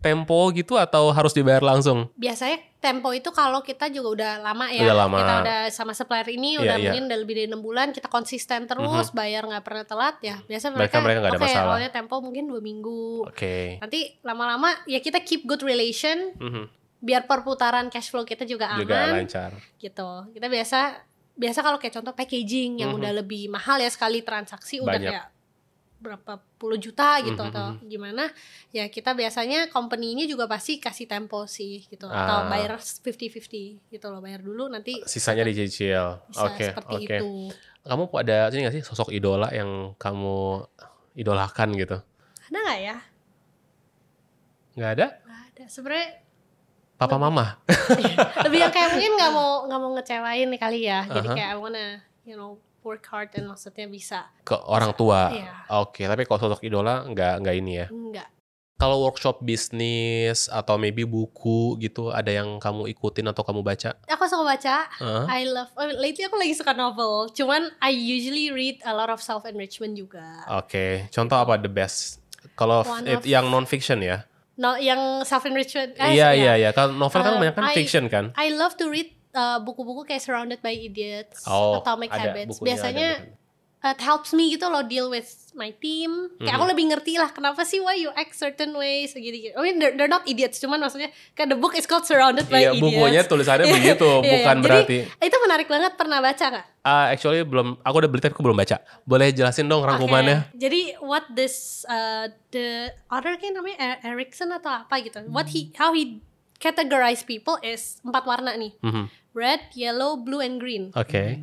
Tempo gitu atau harus dibayar langsung? Biasanya tempo itu kalau kita juga udah lama ya. Udah lama. Kita udah sama supplier ini mungkin udah lebih dari 6 bulan. Kita konsisten terus, bayar gak pernah telat ya. Biasa mereka gak ada masalah. awalnya tempo mungkin 2 minggu. Nanti lama-lama ya kita keep good relation. Biar perputaran cash flow kita juga aman. Juga lancar. Gitu. Kita biasa kalau kayak contoh packaging yang udah lebih mahal ya, sekali transaksi udah kayak berapa puluh juta gitu atau gimana ya, kita biasanya company-nya juga pasti kasih tempo sih gitu, atau bayar 50-50 gitu loh, bayar dulu nanti sisanya dicicil. Seperti itu. Kamu ada sih nggak sih sosok idola yang kamu idolakan gitu? Ada nggak ya? Nggak ada? Nggak ada sebenarnya. Papa mama? Lebih yang kayak mungkin nggak mau ngecewain nih kali ya, jadi kayak I wanna work hard dan maksudnya bisa ke orang tua. Iya. Oke, tapi kalau sosok idola nggak ini ya? Enggak. Kalau workshop bisnis atau maybe buku gitu, ada yang kamu ikutin atau kamu baca? Aku suka baca. Lately aku lagi suka novel. Cuman I usually read a lot of self enrichment juga. Oke. Contoh apa the best? Kalau yang non fiction ya? No, yang self enrichment. Iya. Kalau novel kan banyak kan fiction kan? I love to read buku-buku kayak Surrounded by Idiots, Atomic Habits. Biasanya it helps me gitu loh deal with my team. Kayak aku lebih ngerti lah kenapa sih why you act certain ways gitu. I mean they're not idiots, cuman maksudnya kan the book is called Surrounded by Idiots. Iya, bukunya tulisannya begitu, bukan berarti. Jadi, itu menarik banget, pernah baca nggak? Actually belum, aku udah beli tapi aku belum baca. Boleh jelasin dong rangkumannya? Jadi what this the author kayak namanya Erikson atau apa gitu. How he categorize people is 4 warna nih. Red, yellow, blue, and green. Oke.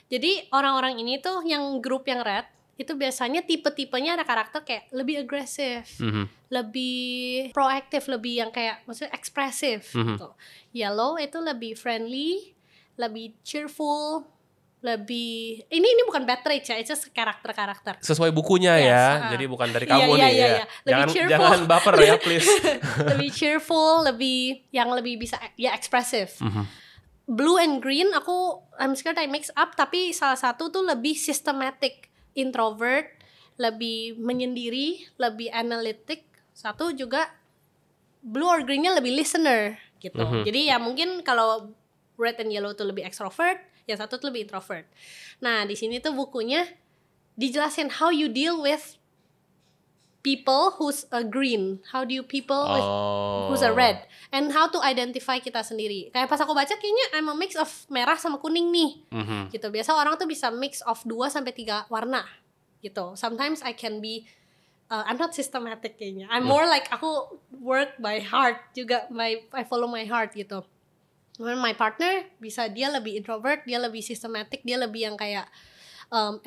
Jadi orang-orang ini tuh yang grup yang red itu biasanya tipe-tipenya ada karakter kayak lebih agresif, lebih proaktif, lebih yang kayak maksudnya ekspresif gitu. Yellow itu lebih friendly, lebih cheerful, lebih ini bukan bad traits ya, itu karakter-karakter. Sesuai bukunya ya. Jadi bukan dari kamu nih ya. Jangan baper ya please. Lebih cheerful, yang lebih bisa ya ekspresif. Blue and green I'm scared I mix up, tapi salah satu tuh lebih systematic, introvert, lebih menyendiri, lebih analytic. Satu juga blue or greennya lebih listener gitu. Jadi ya mungkin kalau red and yellow tuh lebih extrovert, yang satu tuh lebih introvert. Nah di sini tuh bukunya dijelasin how you deal with people who's a green, how do you people with who's a red, and how to identify kita sendiri. Kayak pas aku baca kayaknya I'm a mix of merah sama kuning nih, gitu. Biasa orang tuh bisa mix of 2-3 warna, gitu. Sometimes I can be I'm not systematic kayaknya. I'm more like aku work by heart juga, I follow my heart gitu. When my partner bisa, dia lebih introvert, dia lebih systematic, dia lebih yang kayak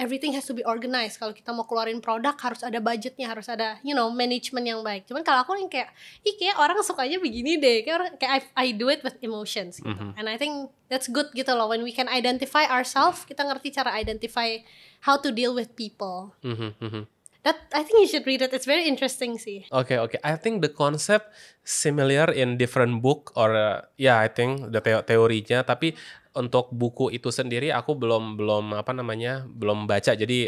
everything has to be organized. Kalau kita mau keluarin produk harus ada budgetnya, harus ada management yang baik. Cuman kalau aku yang kayak kayak orang sukanya begini deh, kayak I do it with emotions gitu. And I think that's good gitu loh, when we can identify ourselves, kita ngerti cara identify how to deal with people. That I think you should read it. It's very interesting sih. Okay. I think the concept similar in different book or I think the teorinya, tapi untuk buku itu sendiri aku belum baca. Jadi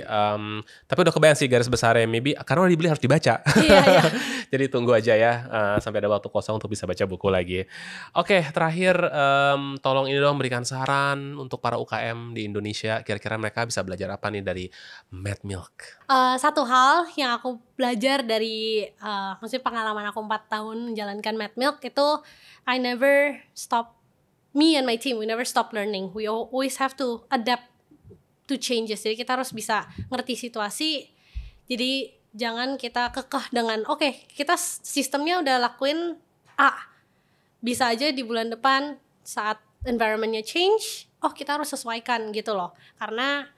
tapi udah kebayang sih garis besarnya, maybe karena udah dibeli harus dibaca. Iya. Jadi tunggu aja ya sampai ada waktu kosong untuk bisa baca buku lagi. Oke, terakhir tolong ini dong berikan saran untuk para UKM di Indonesia. Kira-kira mereka bisa belajar apa nih dari Mad Milk? Satu hal yang aku belajar dari maksudnya pengalaman aku 4 tahun menjalankan Mad Milk itu, me and my team, we never stop learning. We always have to adapt to changes. Jadi kita harus bisa ngerti situasi. Jadi jangan kita kekeh dengan kita sistemnya udah lakuin A, bisa aja di bulan depan saat environmentnya change, kita harus sesuaikan gitu loh. Karena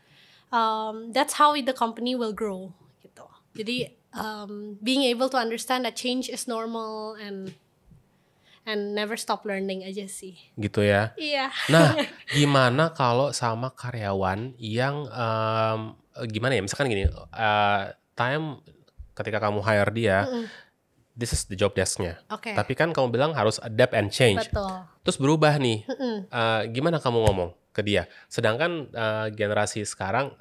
that's how the company will grow gitu. Jadi being able to understand that change is normal and never stop learning aja sih. Gitu ya. Iya. Nah, gimana kalau sama karyawan yang gimana ya? Misalkan gini, time ketika kamu hire dia, this is the job desk-nya. Tapi kan kamu bilang harus adapt and change. Betul. Terus berubah nih. Gimana kamu ngomong ke dia? Sedangkan generasi sekarang,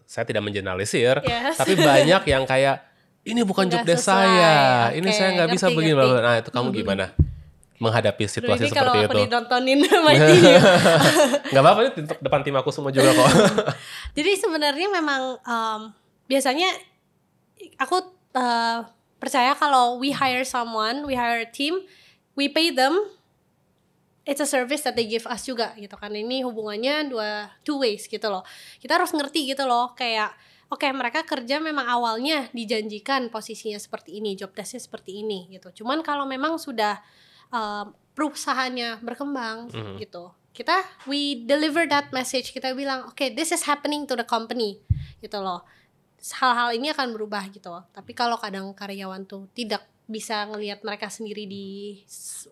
saya tidak mengeneralisir, tapi banyak yang kayak ini bukan job desk saya, ini saya nggak bisa begini. Nah, itu kamu gimana menghadapi situasi seperti itu? Kalau aku ditontonin sama dia, nggak apa-apa, ini depan tim aku semua juga kok. Jadi sebenarnya memang biasanya aku percaya kalau we hire someone, we hire a team, we pay them, it's a service that they give us juga gitu kan. Ini hubungannya two ways gitu loh. Kita harus ngerti gitu loh, kayak mereka kerja memang awalnya dijanjikan posisinya seperti ini, job desk-nya seperti ini gitu. Cuman kalau memang sudah perusahaannya berkembang gitu, we deliver that message. Kita bilang this is happening to the company gitu loh. Hal-hal ini akan berubah gitu. Tapi kalau kadang karyawan tuh tidak bisa ngelihat mereka sendiri di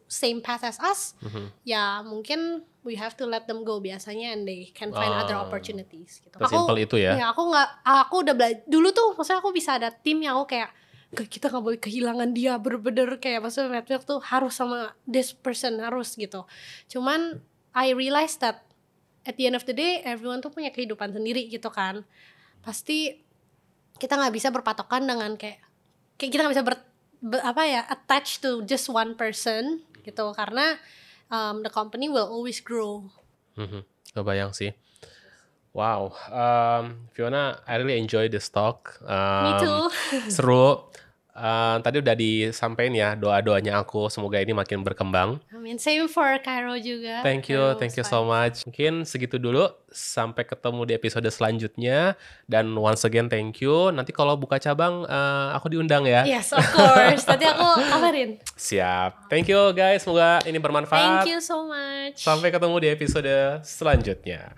same path as us, ya mungkin we have to let them go biasanya, and they can find other opportunities gitu. Simple itu ya. Ya aku udah belajar dulu tuh, maksudnya aku bisa ada tim yang aku kayak kita nggak boleh kehilangan dia, bener-bener kayak maksudnya network tuh harus sama this person, harus gitu. Cuman I realized that at the end of the day everyone tuh punya kehidupan sendiri gitu kan. Pasti kita nggak bisa berpatokan dengan kayak kita nggak bisa attached to just one person gitu, karena the company will always grow. Kebayang sih. Wow, Fiona, I really enjoy this talk. Me too. Seru. Tadi udah disampaikan ya doa-doanya aku, semoga ini makin berkembang. Amin. Same for Cairo juga. Thank you so much. Mungkin segitu dulu, sampai ketemu di episode selanjutnya. Dan once again thank you. Nanti kalau buka cabang aku diundang ya. Yes, of course. Nanti aku kabarin. Siap. Thank you guys, semoga ini bermanfaat. Thank you so much. Sampai ketemu di episode selanjutnya.